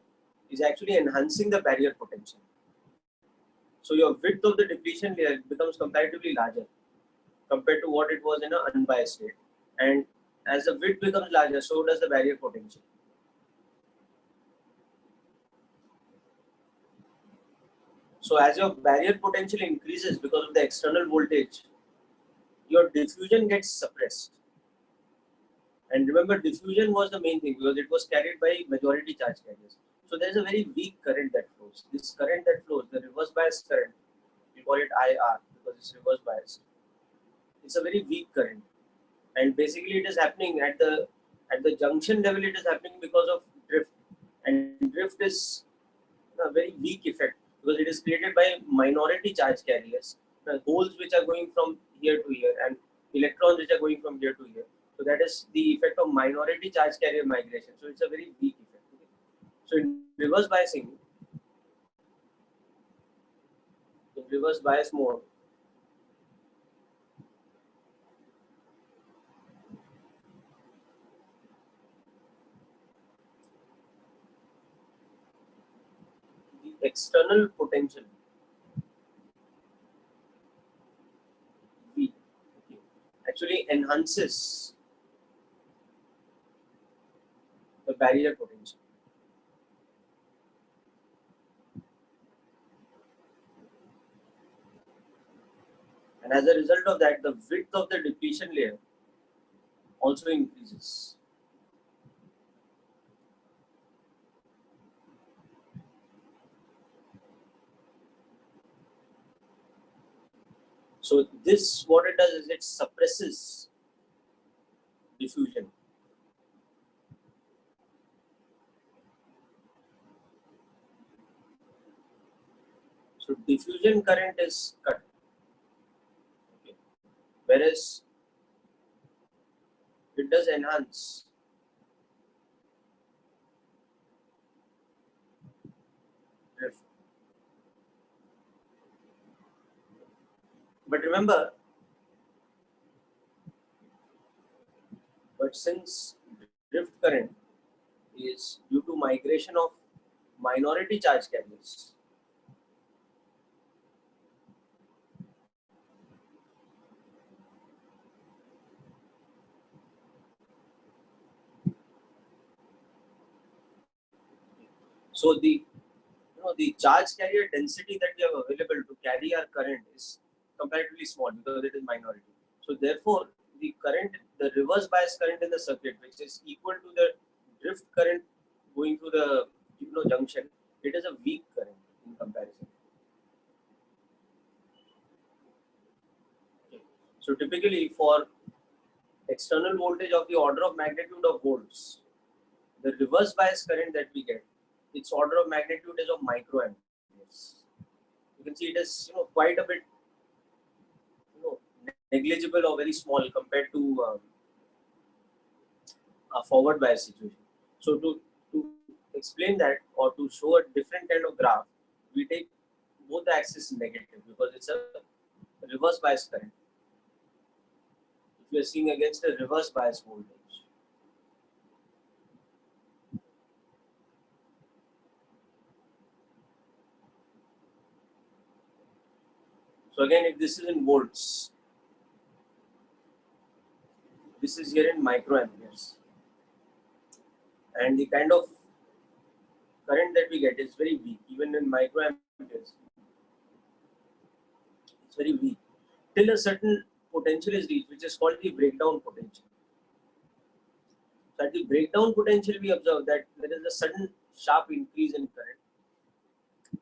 is actually enhancing the barrier potential. So your width of the depletion layer becomes comparatively larger compared to what it was in an unbiased state. And as the width becomes larger, so does the barrier potential. So as your barrier potential increases because of the external voltage, your diffusion gets suppressed. And remember, diffusion was the main thing because it was carried by majority charge carriers. So there is a very weak current that flows. This current that flows, the reverse bias current, we call it IR because it's reverse biased. It's a very weak current, and basically it is happening at the junction level. It is happening because of drift, and drift is a very weak effect because it is created by minority charge carriers, holes which are going from here to here and electrons which are going from here to here. So that is the effect of minority charge carrier migration. So it's a very weak effect. Okay? So in reverse bias mode, the external potential enhances the barrier potential. And as a result of that, the width of the depletion layer also increases. So this, what it does is it suppresses diffusion. So diffusion current is cut, okay, whereas it does enhance drift. But remember, since drift current is due to migration of minority charge carriers, so the charge carrier density that we have available to carry our current is comparatively small because it is minority. So therefore, the current, the reverse bias current in the circuit, which is equal to the drift current going through the junction, it is a weak current in comparison. Okay. So typically for external voltage of the order of magnitude of volts, the reverse bias current that we get, its order of magnitude is of microamperes. You can see it is quite a bit negligible or very small compared to a forward bias situation. So to explain that or to show a different kind of graph, we take both the axes negative because it's a reverse bias current. If we are seeing against a reverse bias voltage. So again, if this is in volts, this is here in microamperes, and the kind of current that we get is very weak, even in microamperes. It's very weak till a certain potential is reached, which is called the breakdown potential. So at the breakdown potential, we observe that there is a sudden sharp increase in current,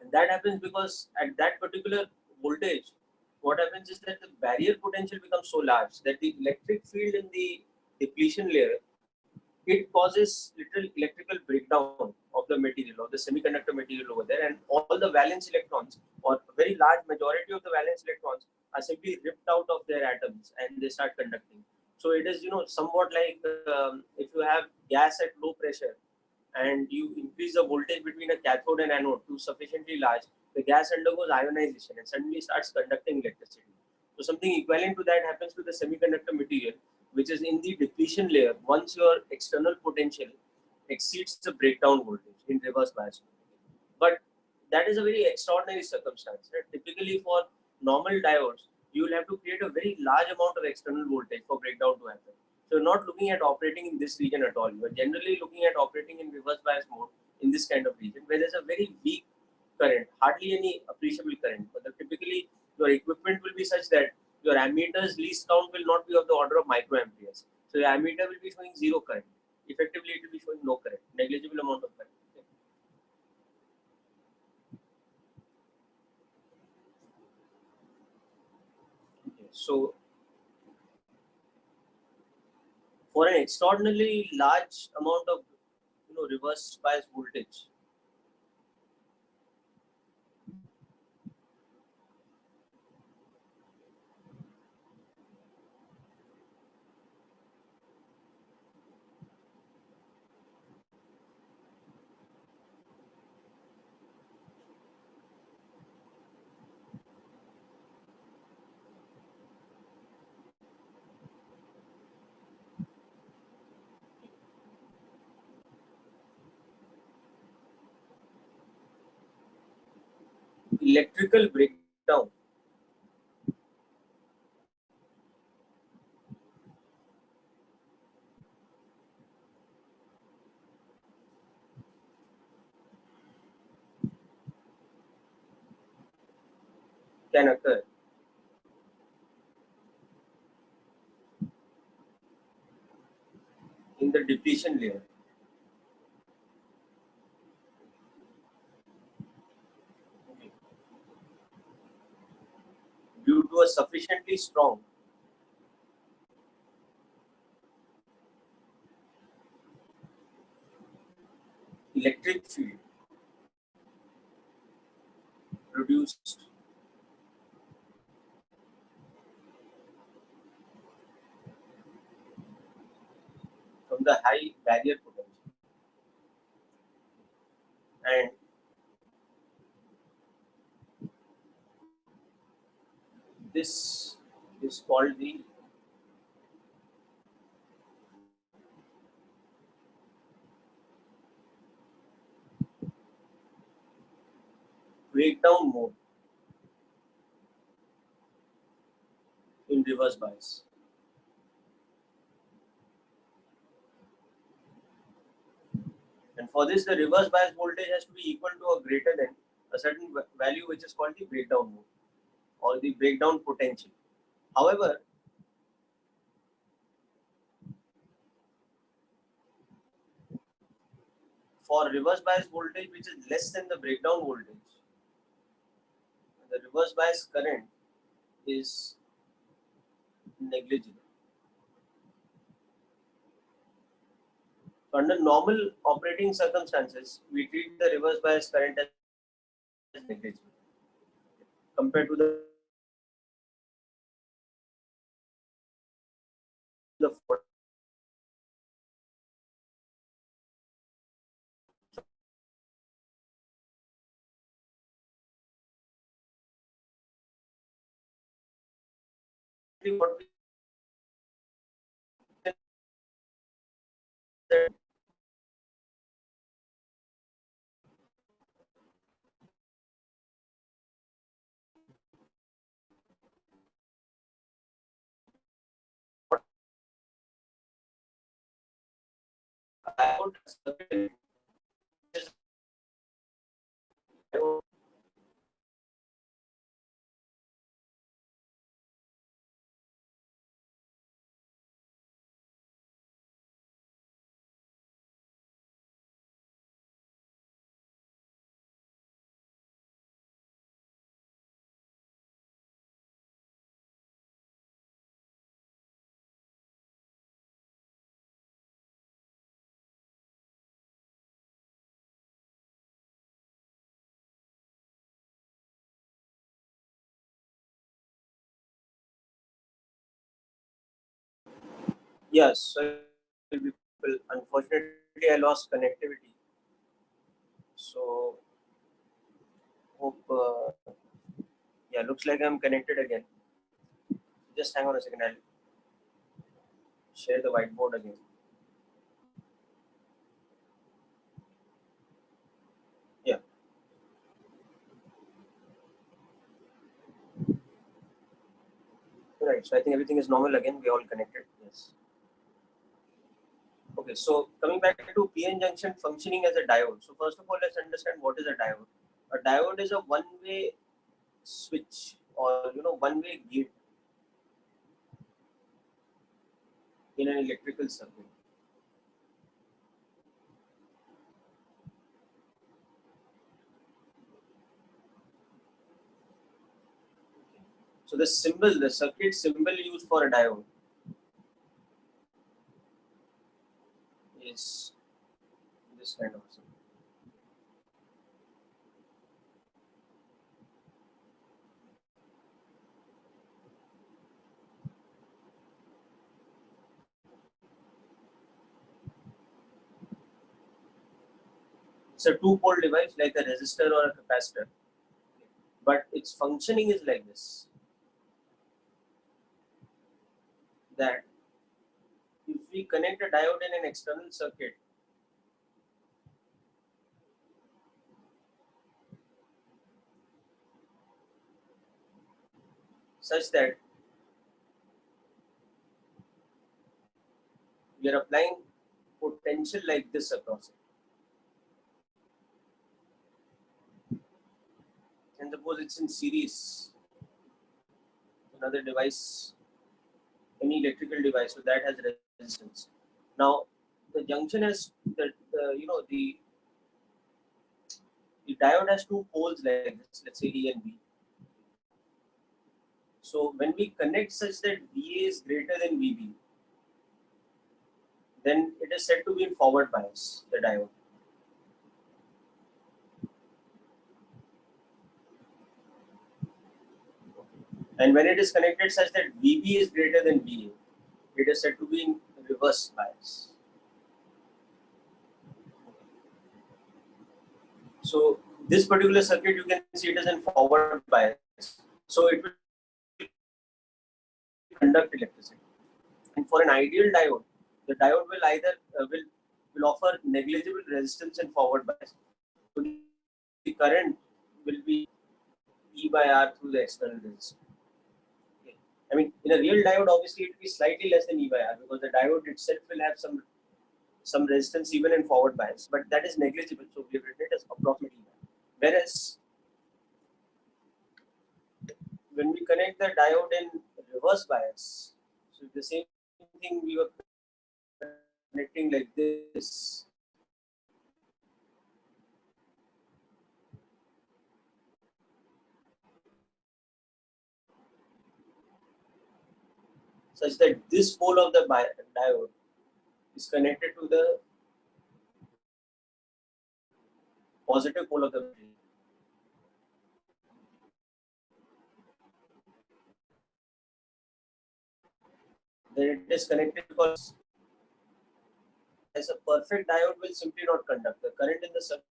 and that happens because at that particular voltage, what happens is that the barrier potential becomes so large that the electric field in the depletion layer, it causes little electrical breakdown of the material, of the semiconductor material over there, and all the valence electrons, or a very large majority of the valence electrons, are simply ripped out of their atoms and they start conducting. So it is somewhat like if you have gas at low pressure and you increase the voltage between a cathode and anode to sufficiently large, the gas undergoes ionization and suddenly starts conducting electricity. So something equivalent to that happens to the semiconductor material, which is in the depletion layer once your external potential exceeds the breakdown voltage in reverse bias. But that is a very extraordinary circumstance. Right? Typically for normal diodes, you will have to create a very large amount of external voltage for breakdown to happen. So you're not looking at operating in this region at all. You are generally looking at operating in reverse bias mode in this kind of region where there's a very weak current, hardly any appreciable current. But typically your equipment will be such that your ammeter's least count will not be of the order of microamperes. So your ammeter will be showing zero current. Effectively, it will be showing no current, negligible amount of current. Okay. So for an extraordinarily large amount of reverse bias voltage, electrical breakdown can occur in the depletion layer. Okay. Due to a sufficiently strong electric field produced from the high barrier potential, and this is called the breakdown mode in reverse bias. And for this, the reverse bias voltage has to be equal to or greater than a certain value, which is called the breakdown mode or the breakdown potential. However, for reverse bias voltage which is less than the breakdown voltage, the reverse bias current is negligible. So under normal operating circumstances, we treat the reverse bias current as negligible compared to the what we said. Yes, so people, unfortunately, I lost connectivity. So, hope, yeah, looks like I'm connected again. Just hang on a second, I'll share the whiteboard again. Yeah. Right, so I think everything is normal again, we're all connected. Yes. Okay, so coming back to PN junction functioning as a diode. So first of all, let's understand what is a diode. A diode is a one-way switch or one-way gate in an electrical circuit. So the symbol, the circuit symbol used for a diode is this kind of symbol. It's a two-pole device like a resistor or a capacitor, but its functioning is like this: that if we connect a diode in an external circuit, such that we are applying potential like this across it, and suppose it's in series another device, any electrical device, so that has resistance. Now the junction has the diode has two poles like this, let's say A and B. So when we connect such that VA is greater than VB, then it is said to be in forward bias, the diode. And when it is connected such that VB is greater than VA, it is said to be in reverse bias. So this particular circuit, you can see it is in forward bias. So it will conduct electricity. And for an ideal diode, the diode will either will offer negligible resistance in forward bias. So the current will be E by R through the external resistance. Okay. I mean, in a real diode, obviously it will be slightly less than E by R because the diode itself will have some resistance even in forward bias, but that is negligible. So we have written it as approximately. Whereas when we connect the diode in reverse bias, so the same thing we were connecting like this. Such that this pole of the diode is connected to the positive pole of the battery. Then it is connected because as a perfect diode will simply not conduct. The current in the circuit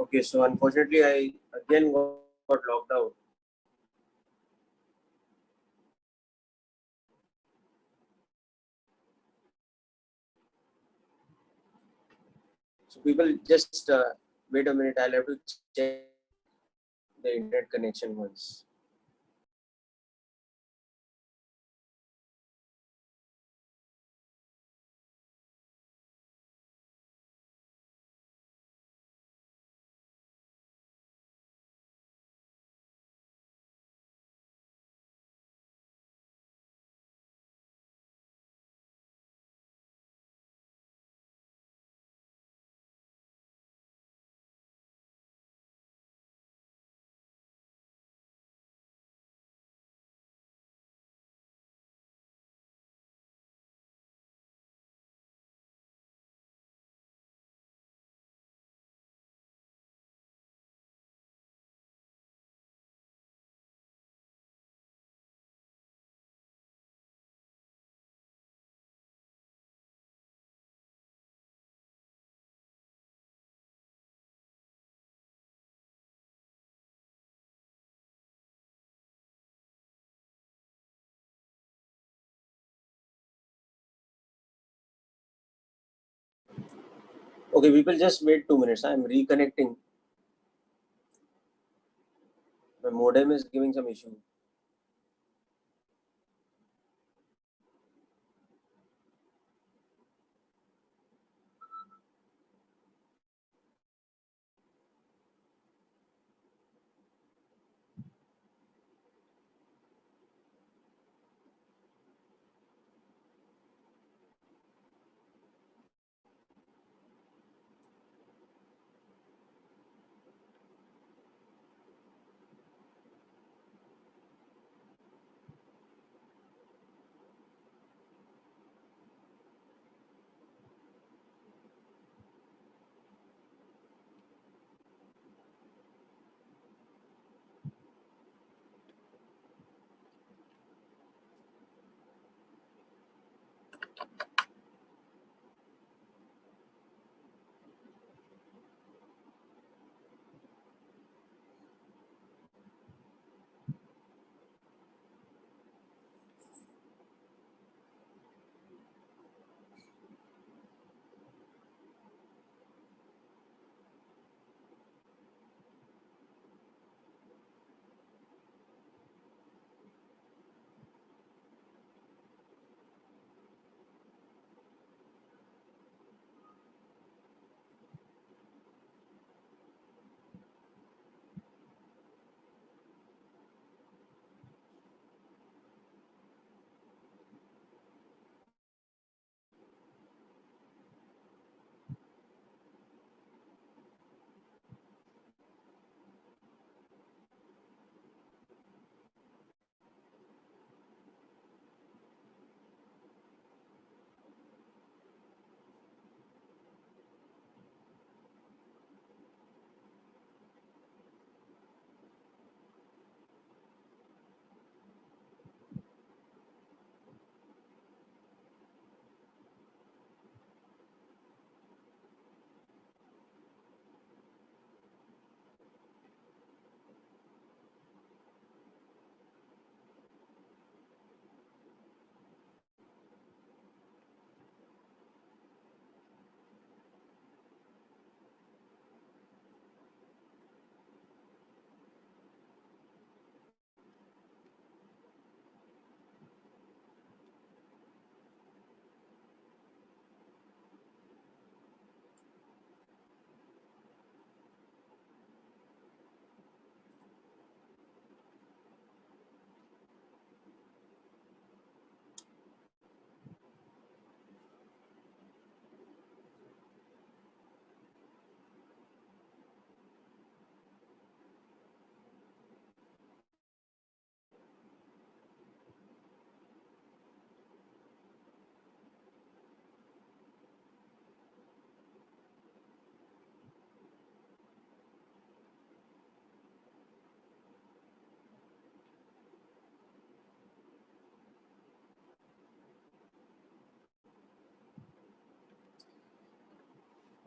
Okay, so unfortunately, I again got locked out. So people just wait a minute. I'll have to check the internet connection once. Okay, people just wait 2 minutes. I'm reconnecting. My modem is giving some issue.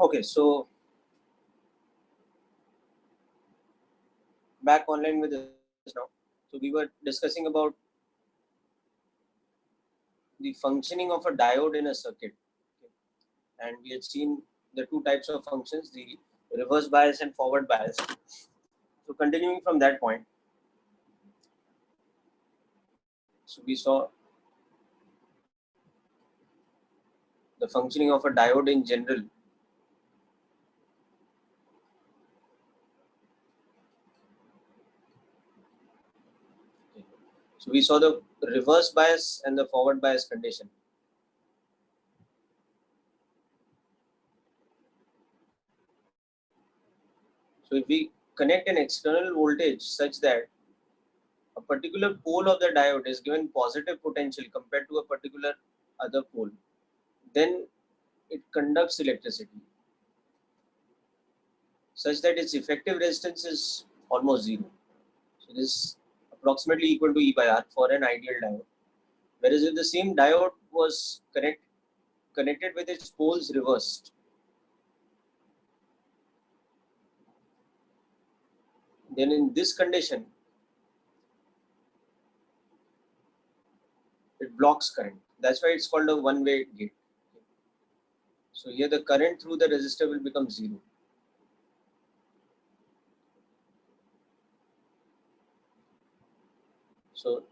Okay, so back online with us now. So we were discussing about the functioning of a diode in a circuit, okay? And we had seen the two types of functions, the reverse bias and forward bias. So continuing from that point, so we saw the functioning of a diode in general. Okay. So we saw the reverse bias and the forward bias condition. So if we connect an external voltage such that a particular pole of the diode is given positive potential compared to a particular other pole, then it conducts electricity such that its effective resistance is almost zero. So this is approximately equal to E by R for an ideal diode. Whereas if the same diode was connected with its poles reversed, then in this condition, it blocks current. That's why it's called a one-way gate. So here the current through the resistor will become zero. So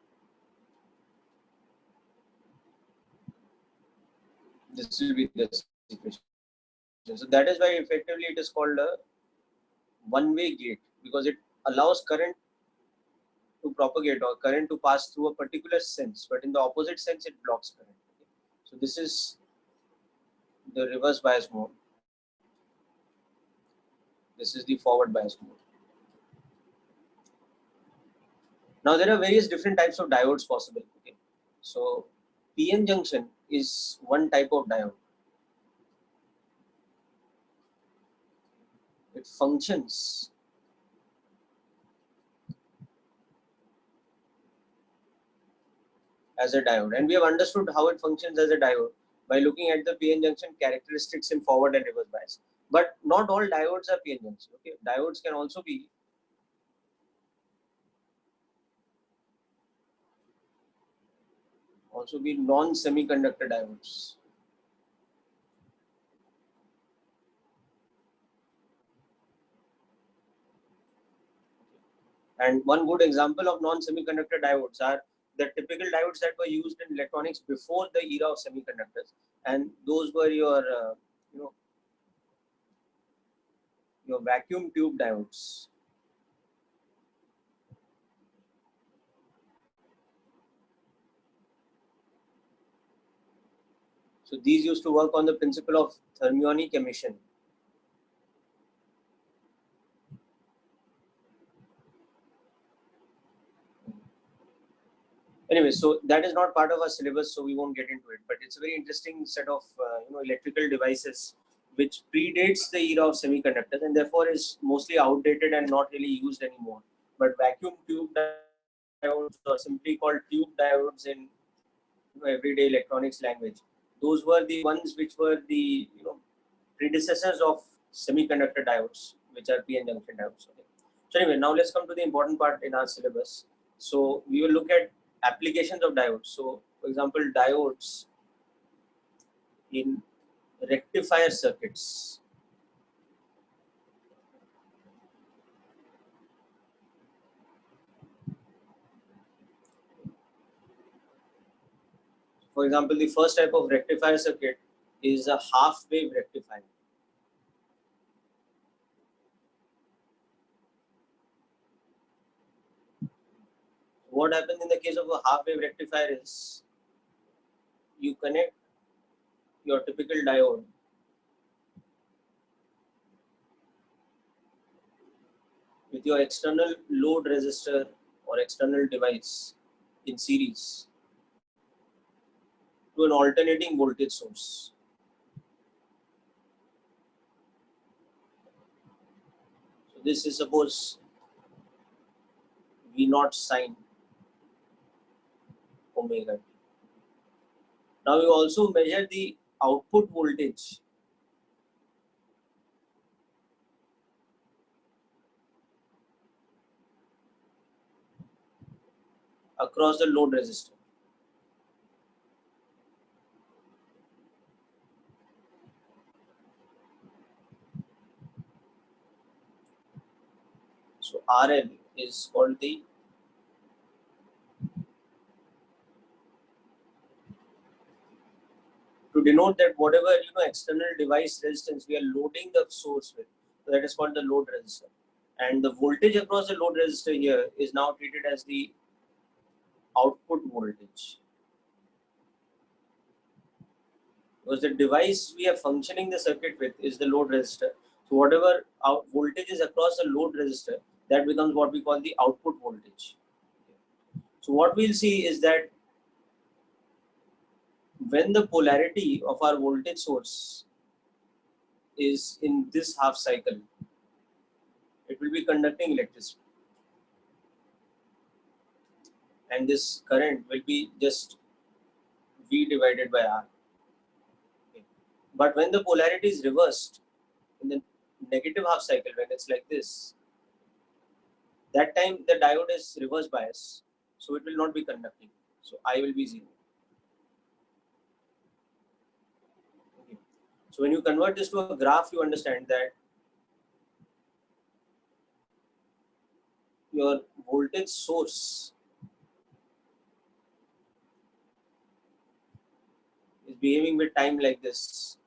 this will be the equation. So that is why effectively it is called a one-way gate, because it allows current to propagate or current to pass through a particular sense, but in the opposite sense it blocks current. So this is the reverse bias mode. This is the forward bias mode. Now there are various different types of diodes possible. Okay, so PN junction is one type of diode. It functions as a diode, and we have understood how it functions as a diode by looking at the PN junction characteristics in forward and reverse bias. But not all diodes are PN junction. Okay, diodes can also be non-semiconductor diodes. And one good example of non-semiconductor diodes are the typical diodes that were used in electronics before the era of semiconductors, and those were you know your vacuum tube diodes. So these used to work on the principle of thermionic emission. Anyway, so that is not part of our syllabus, so we won't get into it. But it's a very interesting set of electrical devices which predates the era of semiconductors and therefore is mostly outdated and not really used anymore. But vacuum tube diodes, or simply called tube diodes in everyday electronics language, those were the ones which were the predecessors of semiconductor diodes, which are PN junction diodes. Okay. So anyway, now let's come to the important part in our syllabus. So we will look at applications of diodes. So for example, diodes in rectifier circuits. For example, the first type of rectifier circuit is a half wave rectifier. What happens in the case of a half wave rectifier is you connect your typical diode with your external load resistor or external device in series to an alternating voltage source. So this is suppose V naught sine omega t. Now you also measure the output voltage across the load resistor. So RL is called the to denote that whatever external device resistance we are loading the source with, so that is called the load resistor. And the voltage across the load resistor here is now treated as the output voltage, because the device we are functioning the circuit with is the load resistor. So whatever voltage is across the load resistor, that becomes what we call the output voltage. So what we'll see is that when the polarity of our voltage source is in this half cycle, it will be conducting electricity, and this current will be just V divided by R. Okay. But when the polarity is reversed in the negative half cycle, when it's like this, that time the diode is reverse bias, so it will not be conducting. So I will be 0. Okay. So when you convert this to a graph, you understand that your voltage source is behaving with time like this.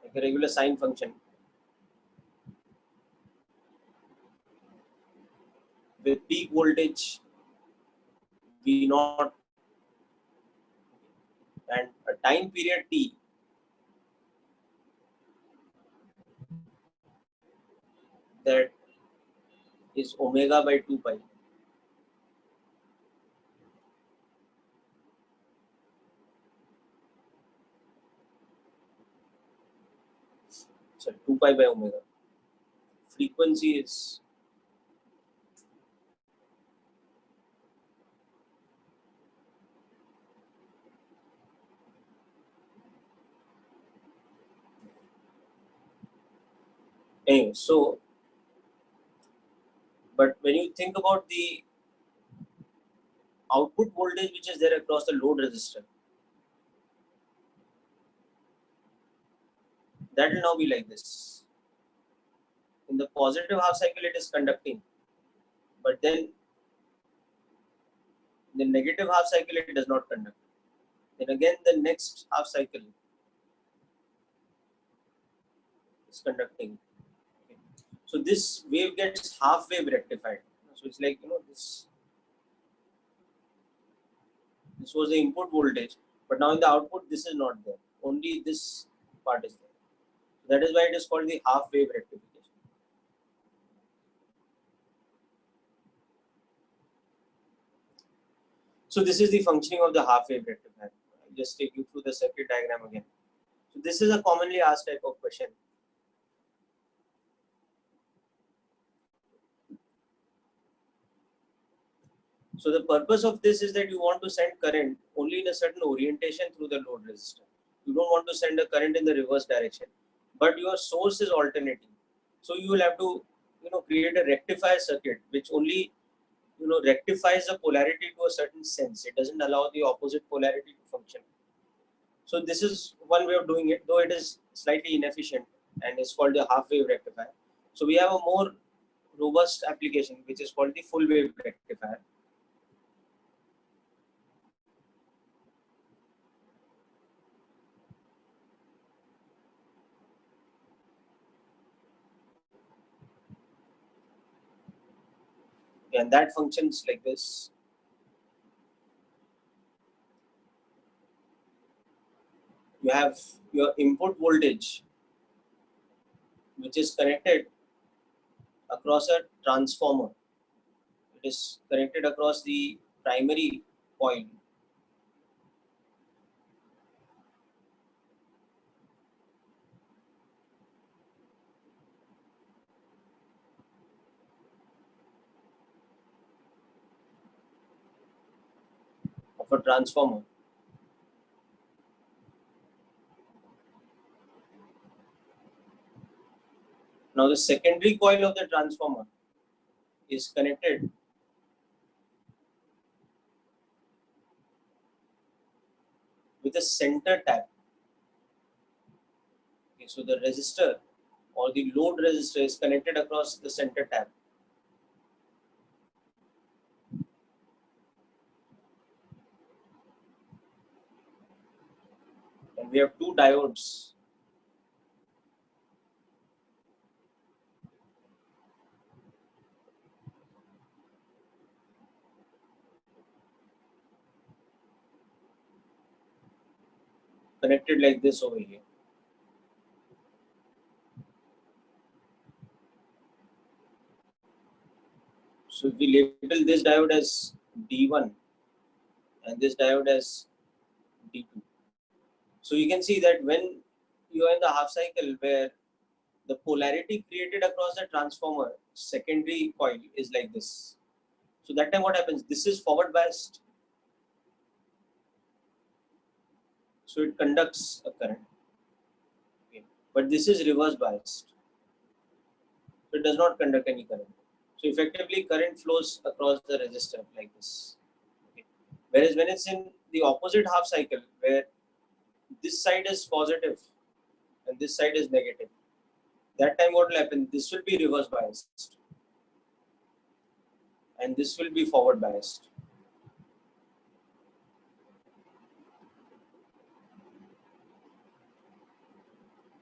Like a regular sine function. With peak voltage V0 and a time period T that is omega by 2 pi. So 2 pi by omega. Frequency is anyway, so but when you think about the output voltage which is there across the load resistor, that will now be like this. In the positive half cycle it is conducting, but then in the negative half cycle it does not conduct. Then again the next half cycle is conducting. Okay. So this wave gets half wave rectified. So it's like this was the input voltage, but now in the output this is not there. Only this part is there. That is why it is called the half wave rectification. So this is the functioning of the half wave rectifier. I'll just take you through the circuit diagram again. So this is a commonly asked type of question. So the purpose of this is that you want to send current only in a certain orientation through the load resistor. You don't want to send a current in the reverse direction, but your source is alternating. So you will have to create a rectifier circuit which only rectifies the polarity to a certain sense. It doesn't allow the opposite polarity to function. So this is one way of doing it, though it is slightly inefficient and is called the half wave rectifier. So we have a more robust application which is called the full wave rectifier. And that functions like this. You have your input voltage which is connected across a transformer. It is connected across the primary coil. Of a transformer. Now the secondary coil of the transformer is connected with a center tap. Okay, so the resistor or the load resistor is connected across the center tap. And we have two diodes. Connected like this over here. So if we label this diode as D1 and this diode as D2. So you can see that when you are in the half cycle where the polarity created across the transformer secondary coil is like this. So that time what happens? This is forward biased. So it conducts a current. Okay. But this is reverse biased. So it does not conduct any current. So effectively current flows across the resistor like this. Okay. Whereas when it's in the opposite half cycle where this side is positive and this side is negative, that time what will happen? This will be reverse biased and this will be forward biased.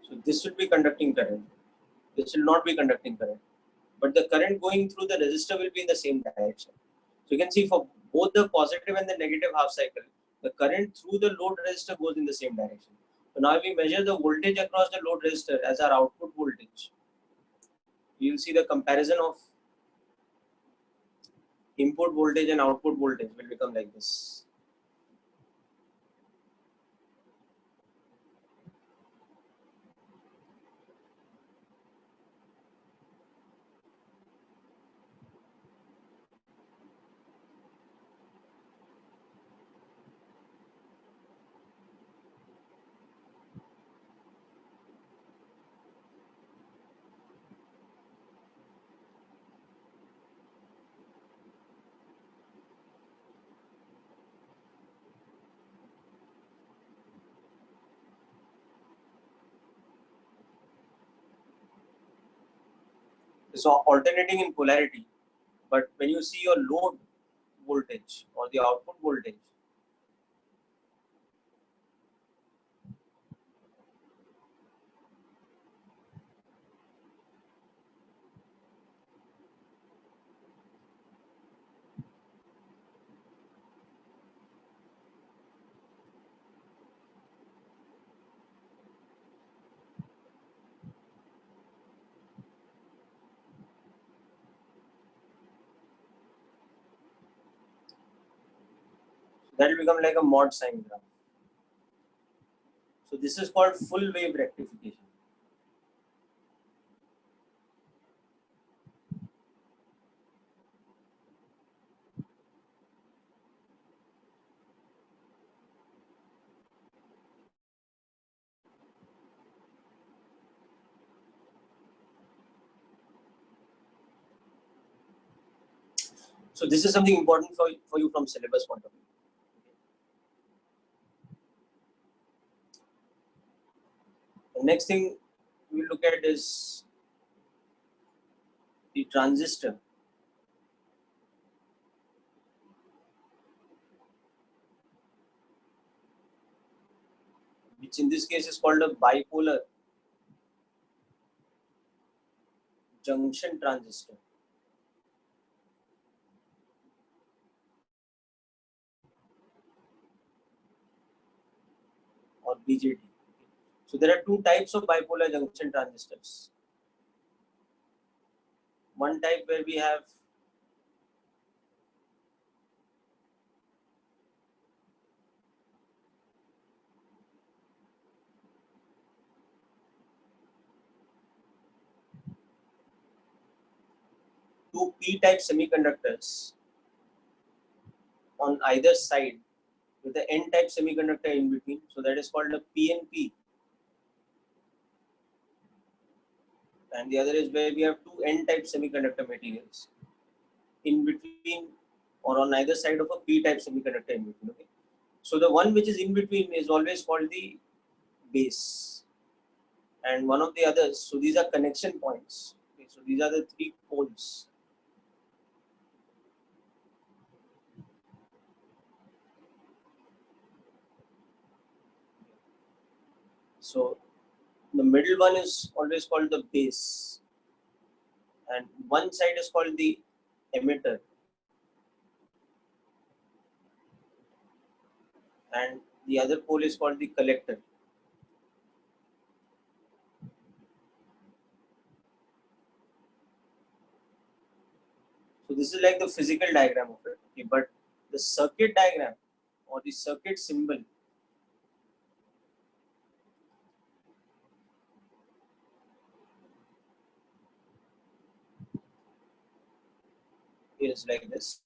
So this will be conducting current. This will not be conducting current. But the current going through the resistor will be in the same direction. So you can see for both the positive and the negative half cycle, the current through the load resistor goes in the same direction. So now if we measure the voltage across the load resistor as our output voltage, you will see the comparison of input voltage and output voltage will become like this. So alternating in polarity, but when you see your load voltage or the output voltage, that will become like a mod sine graph. So this is called full wave rectification. So this is something important for you from syllabus point of view. The next thing we look at is the transistor. Which in this case is called a bipolar junction transistor. Or BJT. So there are two types of bipolar junction transistors. One type where we have two p-type semiconductors on either side with the n-type semiconductor in between. So that is called a PNP. and the other is where we have two N-type semiconductor materials in between or on either side of a P-type semiconductor in between. Okay? So the one which is in between is always called the base, and one of the others, so these are connection points. Okay? So these are the three poles. So the middle one is always called the base, and one side is called the emitter, and the other pole is called the collector. So this is like the physical diagram of it. Okay, but the circuit diagram or the circuit symbol is like this.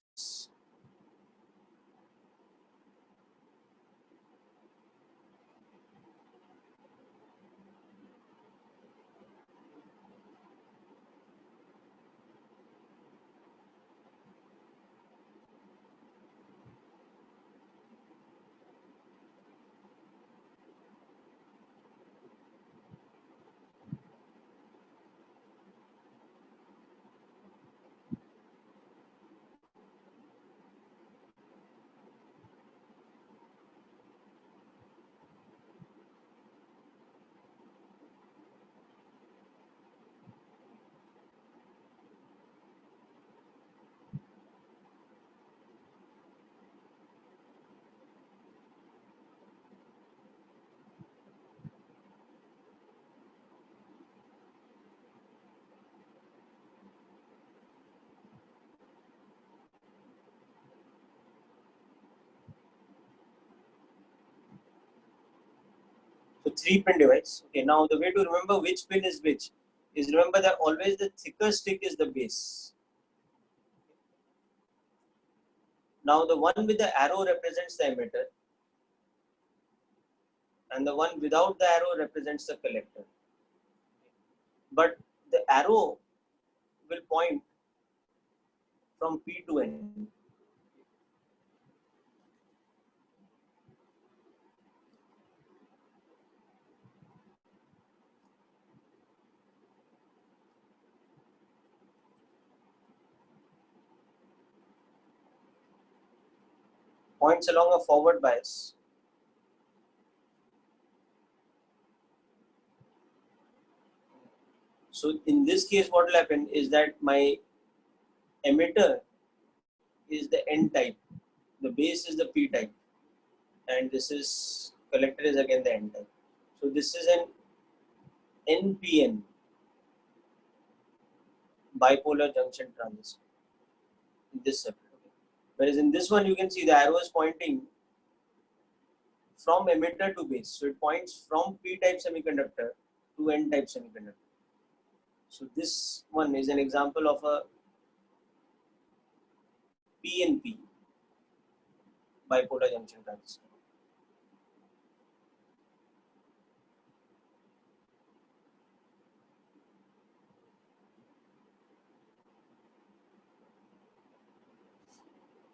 So 3-pin device. Okay, now the way to remember which pin is which is remember that always the thicker stick is the base. Now the one with the arrow represents the emitter, and the one without the arrow represents the collector. But the arrow will point from P to N. Points along a forward bias. So in this case, what will happen is that my emitter is the N type, the base is the P type, and this is collector is again the N type. So this is an NPN, bipolar junction transistor in this circuit. Okay. Whereas in this one, you can see the arrow is pointing from emitter to base. So it points from P-type semiconductor to N-type semiconductor. So this one is an example of a PNP, bipolar junction transistor.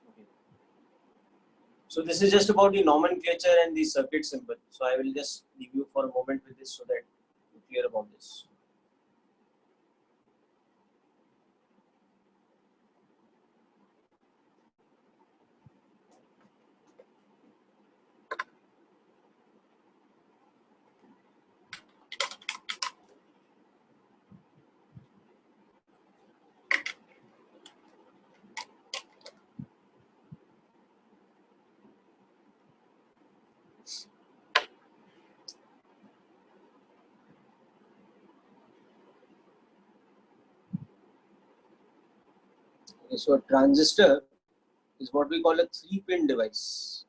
Okay. So this is just about the nomenclature and the circuit symbol. So I will just leave you for a moment with this so that you're clear about this. Okay, so a transistor is what we call a 3-pin device.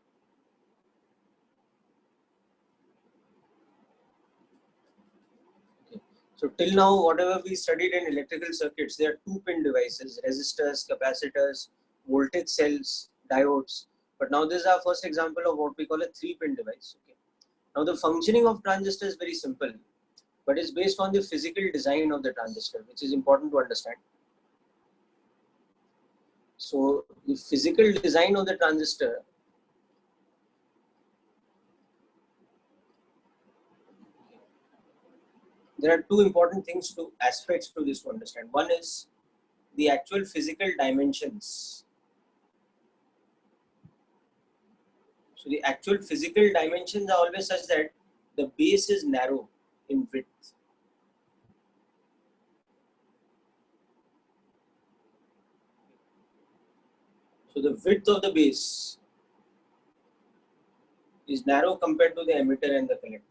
Okay. So till now, whatever we studied in electrical circuits, they are 2-pin devices: resistors, capacitors, voltage cells, diodes. But now this is our first example of what we call a 3-pin device. Okay. Now the functioning of transistor is very simple. but it's based on the physical design of the transistor, which is important to understand. So the physical design of the transistor there are two important aspects to this to understand. One is the actual physical dimensions. So the actual physical dimensions are always such that the base is narrow in width. So the width of the base is narrow compared to the emitter and the collector.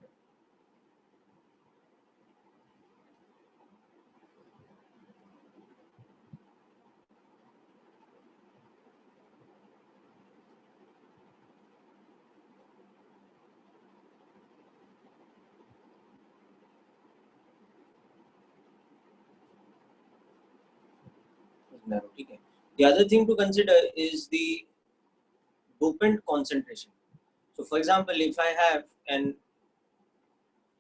Narrow. Okay. The other thing to consider is the dopant concentration. So for example, if I have an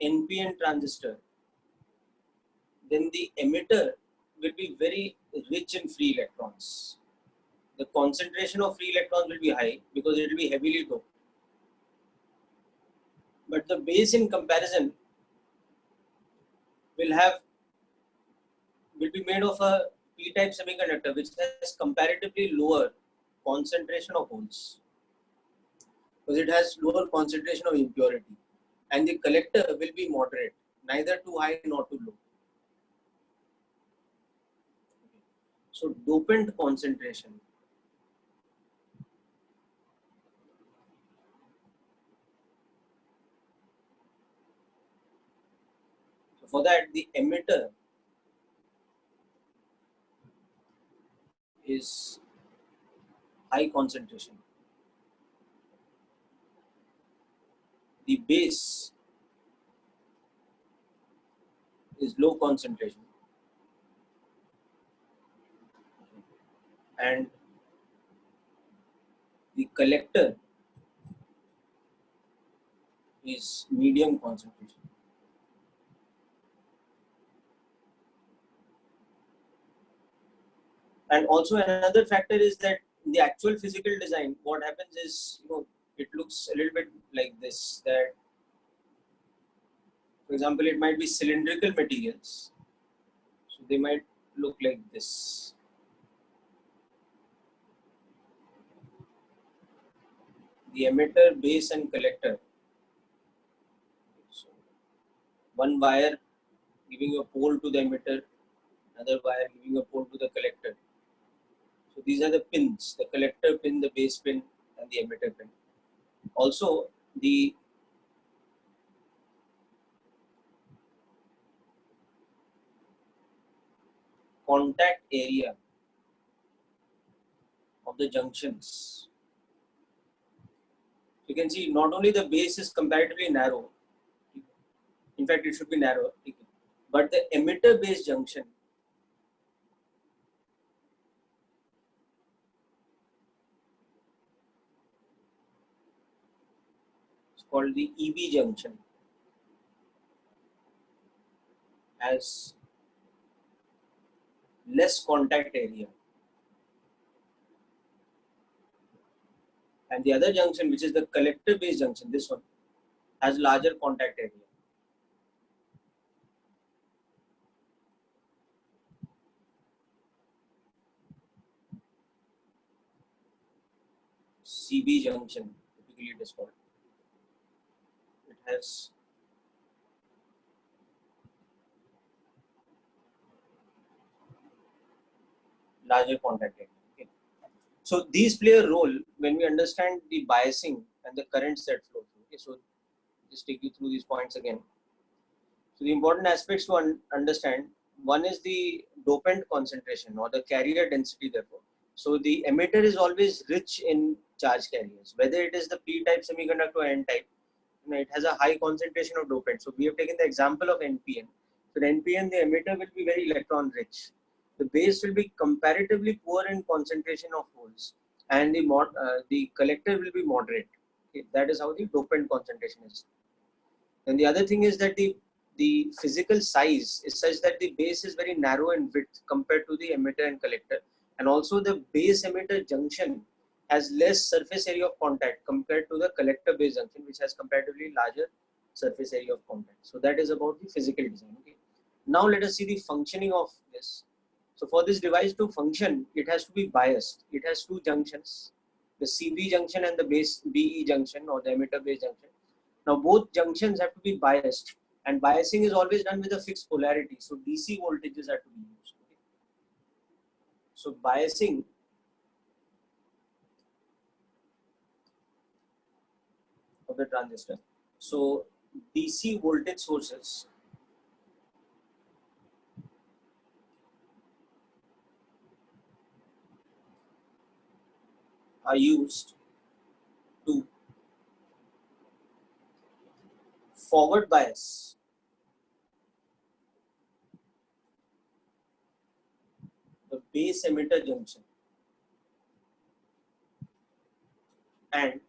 NPN transistor, then the emitter will be very rich in free electrons. The concentration of free electrons will be high because it will be heavily doped. But the base in comparison will be made of a p-type semiconductor which has comparatively lower concentration of holes because it has lower concentration of impurity, and the collector will be moderate, neither too high nor too low. So dopant concentration. So for that, the emitter is high concentration. The base is low concentration. And the collector is medium concentration. And also another factor is that in the actual physical design, what happens is, it looks a little bit like this, that for example, it might be cylindrical materials. So they might look like this. The emitter, base and collector. So one wire giving a pole to the emitter, another wire giving a pole to the collector. So these are the pins, the collector pin, the base pin and the emitter pin. Also the contact area of the junctions. You can see not only the base is comparatively narrow, in fact it should be narrow, but the emitter base junction is called the EB junction, has less contact area. And the other junction, which is the collector base junction, this one, has larger contact area. CB junction, typically it is called. It has larger contact area. Okay. So these play a role when we understand the biasing and the currents that flow through. Okay. So just take you through these points again. So the important aspects to understand, one is the dopant concentration or the carrier density therefore. So the emitter is always rich in charge carriers, whether it is the p-type semiconductor or n-type, it has a high concentration of dopant. So we have taken the example of NPN. So in NPN, the emitter will be very electron rich. The base will be comparatively poor in concentration of holes, and the collector will be moderate. Okay, that is how the dopant concentration is. And the other thing is that the the physical size is such that the base is very narrow in width compared to the emitter and collector, and also the base emitter junction has less surface area of contact compared to the collector base junction, which has comparatively larger surface area of contact. So that is about the physical design. Okay. Now let us see the functioning of this. So for this device to function, it has to be biased. It has two junctions, the CB junction and the base BE junction, or the emitter base junction. Now both junctions have to be biased, and biasing is always done with a fixed polarity. So DC voltages are to be used. Okay. So biasing of the transistor. So DC voltage sources are used to forward bias the base emitter junction and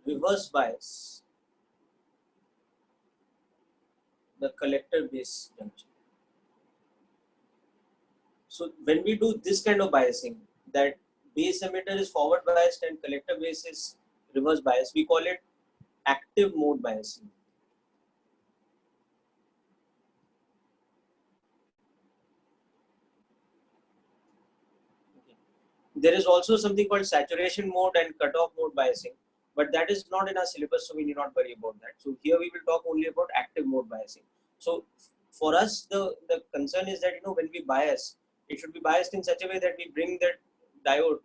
reverse bias the collector base junction. So when we do this kind of biasing, that base emitter is forward biased and collector base is reverse biased, we call it active mode biasing. Okay. There is also something called saturation mode and cutoff mode biasing, but that is not in our syllabus, so we need not worry about that. So here we will talk only about active mode biasing. So for us, the concern is that, when we bias, it should be biased in such a way that we bring that diode,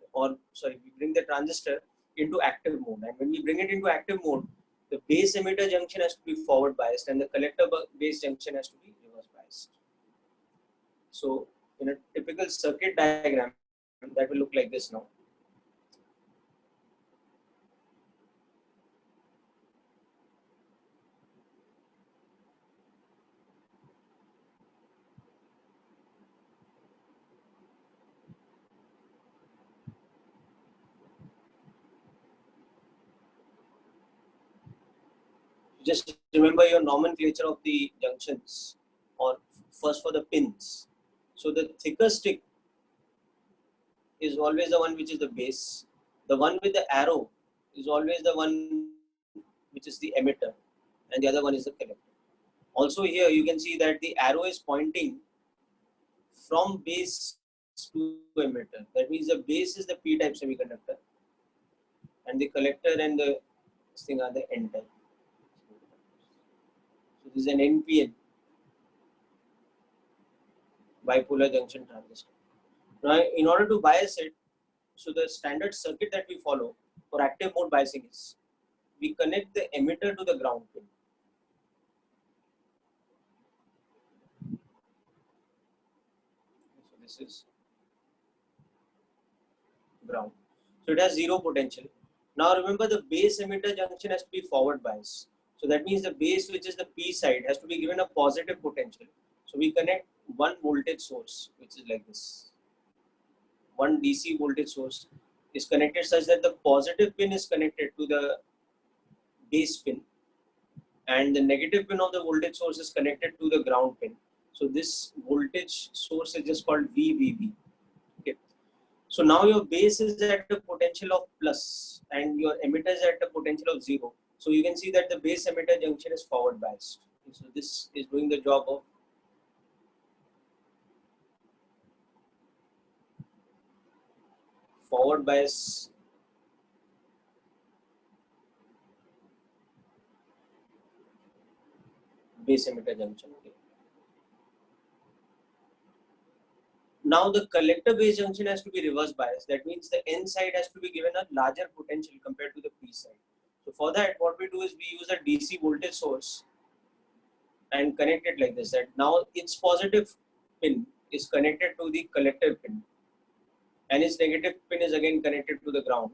we bring the transistor into active mode. And when we bring it into active mode, the base emitter junction has to be forward biased and the collector base junction has to be reverse biased. So in a typical circuit diagram, that will look like this now. Just remember your nomenclature of the junctions, or first for the pins. So the thicker stick is always the one which is the base. The one with the arrow is always the one which is the emitter, and the other one is the collector. Also here you can see that the arrow is pointing from base to emitter. That means the base is the p-type semiconductor and the collector and the thing are the n-type. So this is an NPN, bipolar junction transistor. Now in order to bias it, so the standard circuit that we follow for active mode biasing is we connect the emitter to the ground pin. So this is ground. So it has zero potential. Now remember, the base emitter junction has to be forward biased. So that means the base, which is the P side, has to be given a positive potential. So we connect one voltage source, which is like this. One DC voltage source is connected such that the positive pin is connected to the base pin and the negative pin of the voltage source is connected to the ground pin. So this voltage source is just called VVB. Okay. So now your base is at a potential of plus and your emitter is at a potential of 0. So you can see that the base emitter junction is forward biased. So this is doing the job of forward bias base emitter junction. Okay. Now the collector base junction has to be reverse biased. That means the N side has to be given a larger potential compared to the P side. So for that, what we do is we use a DC voltage source and connect it like this. That now its positive pin is connected to the collector pin and its negative pin is again connected to the ground.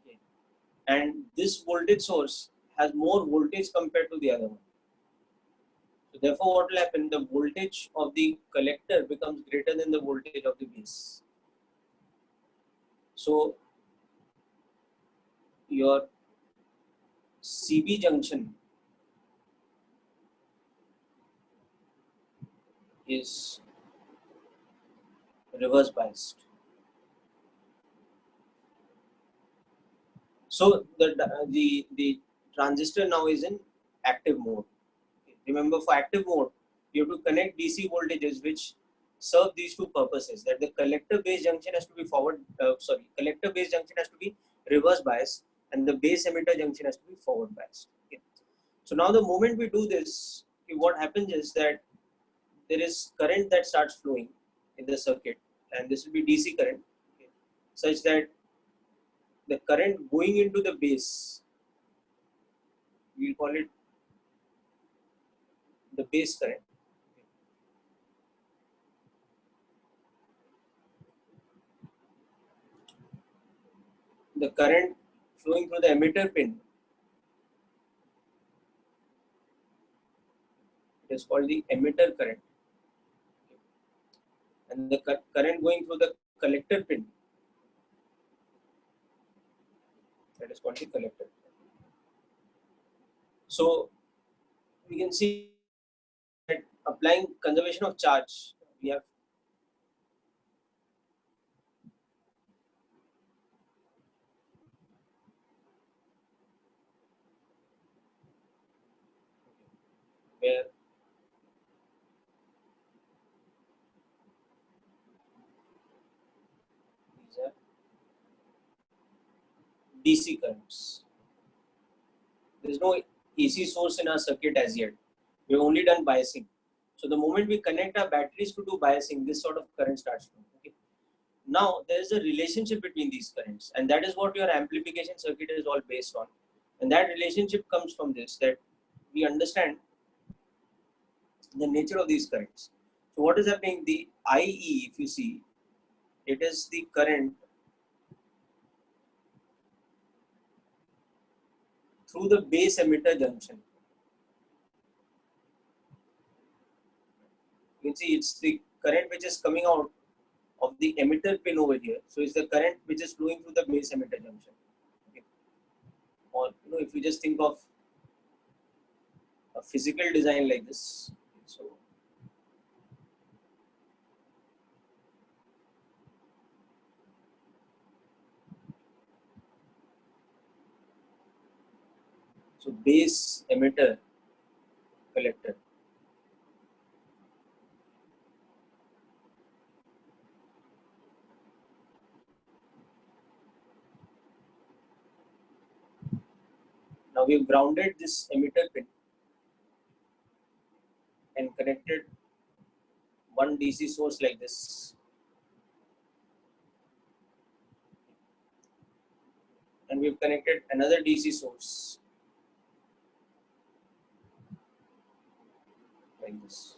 Okay. And this voltage source has more voltage compared to the other one. So therefore, what will happen? The voltage of the collector becomes greater than the voltage of the base. So your CB junction is reverse biased. So the transistor now is in active mode. Remember, for active mode, you have to connect DC voltages which serve these two purposes. That the collector base junction has to be collector base junction has to be reverse biased, and the base emitter junction has to be forward biased. Okay. So now the moment we do this, what happens is that there is current that starts flowing in the circuit, and this will be DC current, okay, such that the current going into the base, we will call it the base current. The current flowing through the emitter pin, it is called the emitter current, and the current going through the collector pin, that is called the collector. So we can see that applying conservation of charge, we have where these are DC currents. There is no AC source in our circuit as yet. We have only done biasing. So the moment we connect our batteries to do biasing, this sort of current starts flowing. Okay. Now there is a relationship between these currents, and that is what your amplification circuit is all based on. And that relationship comes from this, that we understand the nature of these currents. So what is happening? The IE, if you see, it is the current through the base emitter junction. You can see it's the current which is coming out of the emitter pin over here. So it's the current which is flowing through the base emitter junction. Okay. Or if you just think of a physical design like this. So base emitter collector. Now we've grounded this emitter pin and connected one DC source like this. And we've connected another DC source like this.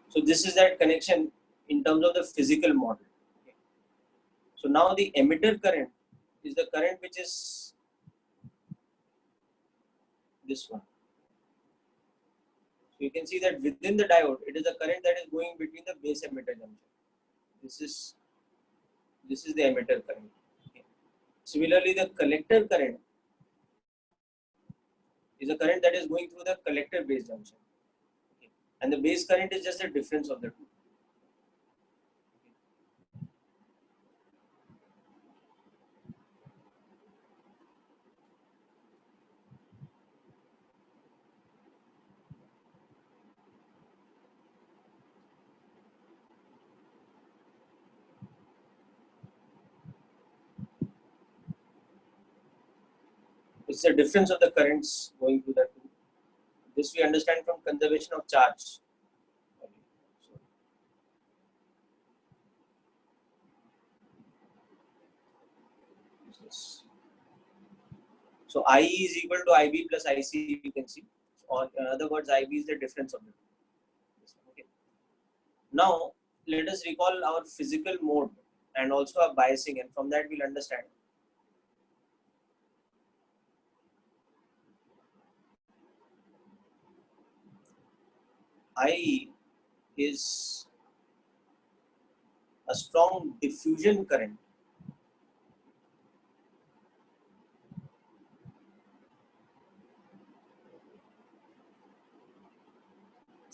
So this is that connection in terms of the physical model. Okay. So now the emitter current is the current which is this one. So you can see that within the diode, it is the current that is going between the base emitter junction. This is the emitter current. Okay. Similarly, the collector current is a current that is going through the collector base junction. Okay. And the base current is just the difference of the two. It's the difference of the currents going through the two. This we understand from conservation of charge. So IE is equal to IB plus IC, you can see. Or in other words, IB is the difference of the two. Okay. Now, let us recall our physical mode and also our biasing, and from that we'll understand. IE is a strong diffusion current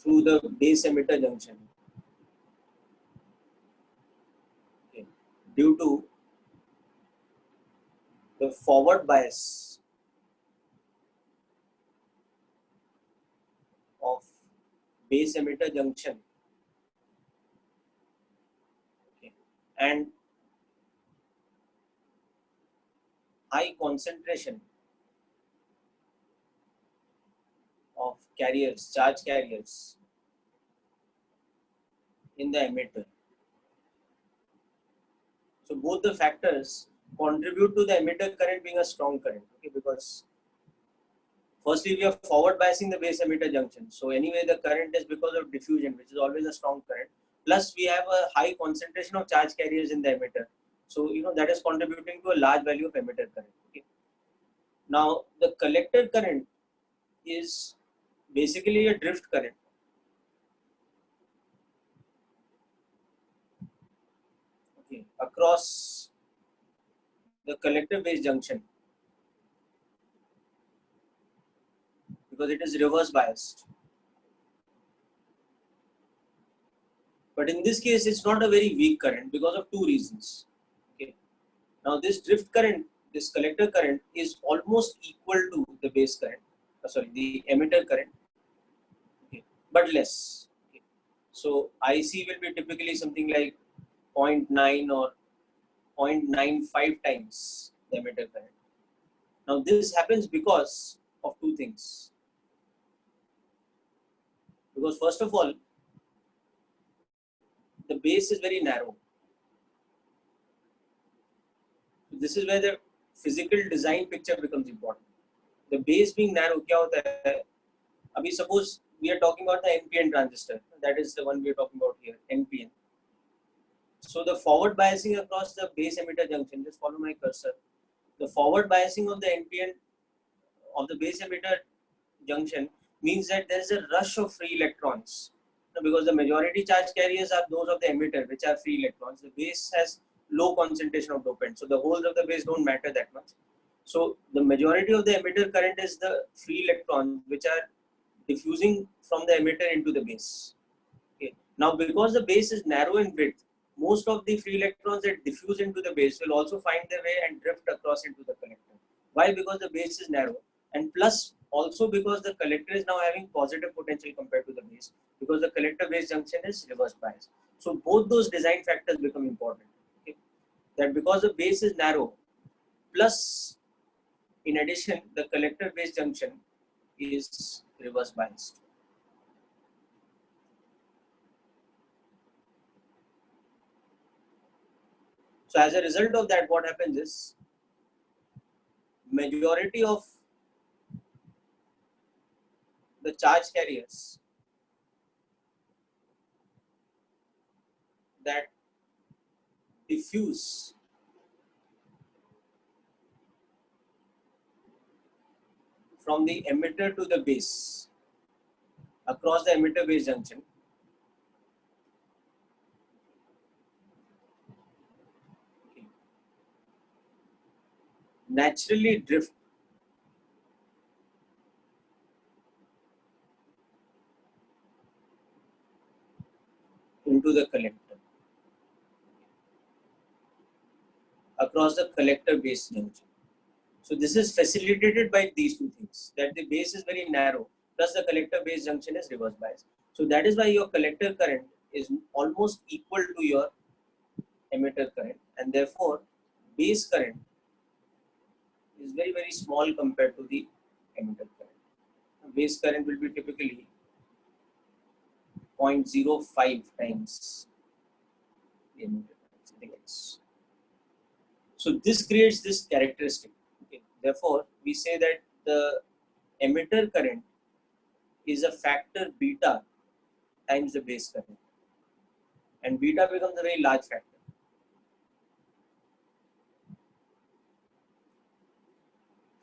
through the base emitter junction, okay, due to the forward bias of base emitter junction, okay, and high concentration of carriers, charge carriers in the emitter. So both the factors contribute to the emitter current being a strong current, okay, because firstly we are forward biasing the base emitter junction. So anyway the current is because of diffusion, which is always a strong current. Plus we have a high concentration of charge carriers in the emitter. So that is contributing to a large value of emitter current. Okay. Now the collector current is basically a drift current. Okay, across the collector base junction, because it is reverse biased. But in this case, it's not a very weak current because of two reasons. Okay. Now this drift current, this collector current is almost equal to the base current, the emitter current, okay, but less. Okay. So IC will be typically something like 0.9 or 0.95 times the emitter current. Now this happens because of two things. Because first of all, the base is very narrow. This is where the physical design picture becomes important. The base being narrow, क्या होता है? अभी suppose we are talking about the NPN transistor. That is the one we are talking about here, NPN. So the forward biasing across the base emitter junction, just follow my cursor. The forward biasing of the NPN of the base emitter junction means that there is a rush of free electrons. Because the majority charge carriers are those of the emitter, which are free electrons. The base has low concentration of dopant, so the holes of the base don't matter that much. So the majority of the emitter current is the free electrons which are diffusing from the emitter into the base. Okay. Now because the base is narrow in width, most of the free electrons that diffuse into the base will also find their way and drift across into the collector. Why? Because the base is narrow, and plus also because the collector is now having positive potential compared to the base, because the collector base junction is reverse biased. So both those design factors become important. Okay. That because the base is narrow, plus in addition the collector base junction is reverse biased. So as a result of that, what happens is majority of the charge carriers that diffuse from the emitter to the base across the emitter base junction naturally drift into the collector across the collector base junction. So this is facilitated by these two things, that the base is very narrow, plus the collector base junction is reverse biased. So that is why your collector current is almost equal to your emitter current, and therefore base current is very, very small compared to the emitter current. Base current will be typically 0.05 times the emitter current, something else. So this creates this characteristic. Okay. Therefore, we say that the emitter current is a factor beta times the base current, and beta becomes a very large factor.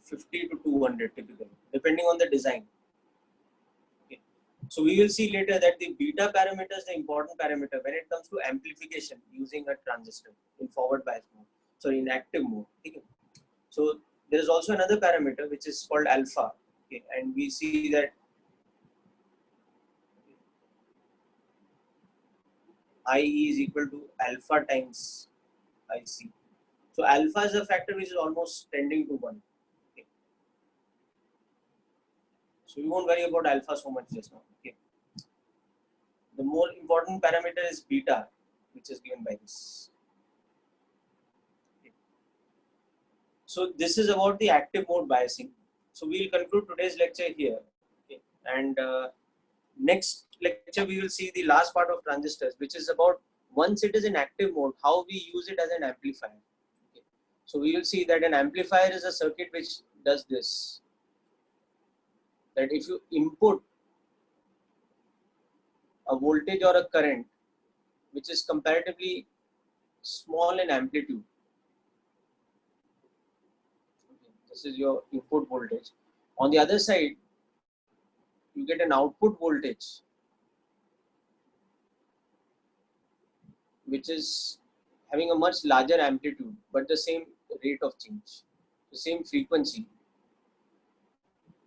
$50 to $200 typically, depending on the design. Okay. So we will see later that the beta parameter is the important parameter when it comes to amplification using a transistor in forward bias mode, sorry, in active mode. Okay. So there is also another parameter which is called alpha. Okay. And we see that IE is equal to alpha times IC. So alpha is a factor which is almost tending to 1. Okay. So you won't worry about alpha so much just now. Okay. The more important parameter is beta, which is given by this. Okay. So this is about the active mode biasing. So we will conclude today's lecture here. Okay. And next lecture we will see the last part of transistors, which is about once it is in active mode, how we use it as an amplifier. Okay. So we will see that an amplifier is a circuit which does this. That if you input a voltage or a current which is comparatively small in amplitude, okay, this is your input voltage. On the other side, you get an output voltage which is having a much larger amplitude but the same rate of change, the same frequency.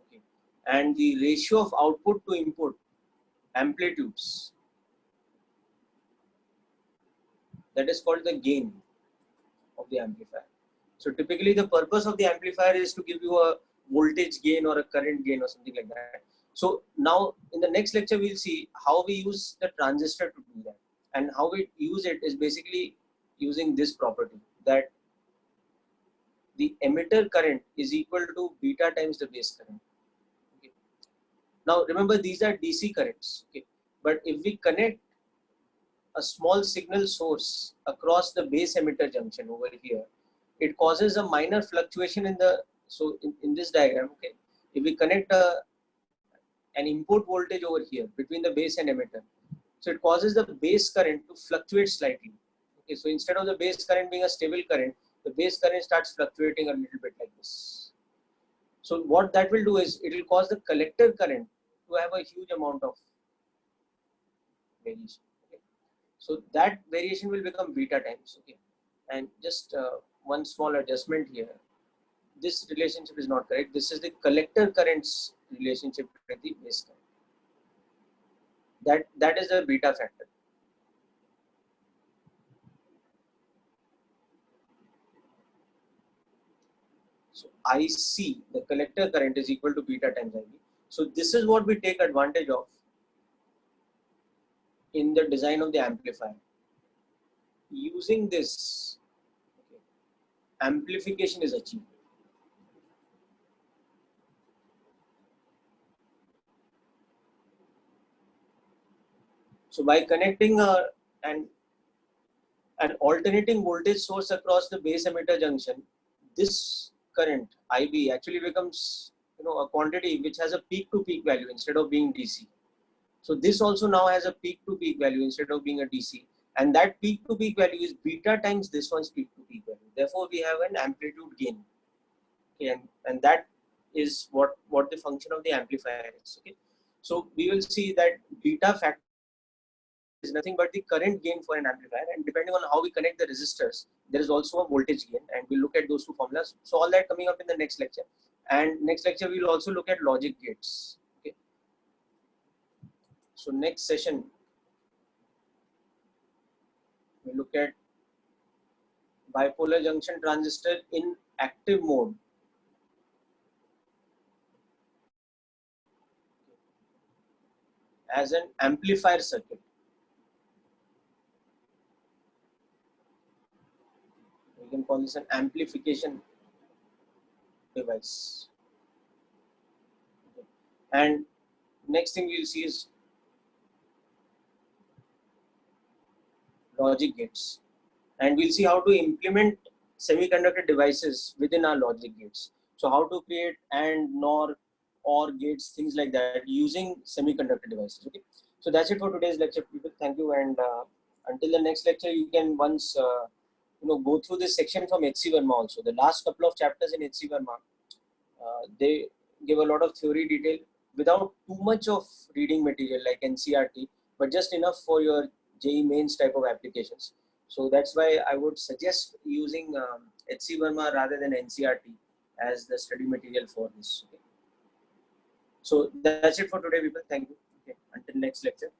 Okay. And the ratio of output to input amplitudes, that is called the gain of the amplifier. So typically the purpose of the amplifier is to give you a voltage gain or a current gain or something like that. So now in the next lecture we'll see how we use the transistor to do that, and how we use it is basically using this property, that the emitter current is equal to beta times the base current. Okay. Now remember, these are DC currents. Okay. But if we connect a small signal source across the base emitter junction over here, it causes a minor fluctuation in the, so in this diagram, okay, if we connect an input voltage over here between the base and emitter, so it causes the base current to fluctuate slightly. Okay, so instead of the base current being a stable current, the base current starts fluctuating a little bit like this. So what that will do is it will cause the collector current to have a huge amount of variation. Okay. So that variation will become beta times. Okay, and just one small adjustment here. This relationship is not correct. This is the collector currents relationship with the base current. That is the beta factor. So IC, the collector current, is equal to beta times IB. So this is what we take advantage of in the design of the amplifier. Using this, okay, amplification is achieved. So by connecting an alternating voltage source across the base emitter junction, this current IB actually becomes, a quantity which has a peak to peak value instead of being DC. So this also now has a peak to peak value instead of being a DC, and that peak to peak value is beta times this one's peak to peak value. Therefore, we have an amplitude gain. Okay, and that is what the function of the amplifier is. Okay, so we will see that beta factor is nothing but the current gain for an amplifier, and depending on how we connect the resistors, there is also a voltage gain, and we'll look at those two formulas. So all that coming up in the next lecture, and next lecture we'll also look at logic gates. Okay, so next session we look at bipolar junction transistor in active mode as an amplifier circuit. We can call this an amplification device. Okay. And next thing we'll see is logic gates, and we'll see how to implement semiconductor devices within our logic gates. So how to create and nor or gates, things like that, using semiconductor devices. Okay, so that's it for today's lecture, people. Thank you, and until the next lecture, you can once go through this section from H.C. Verma also. The last couple of chapters in H.C. Verma, they give a lot of theory detail without too much of reading material like NCRT, but just enough for your JEE mains type of applications. So that's why I would suggest using H.C. Verma rather than NCRT as the study material for this. Okay. So that's it for today, people. Thank you. Okay. Until next lecture.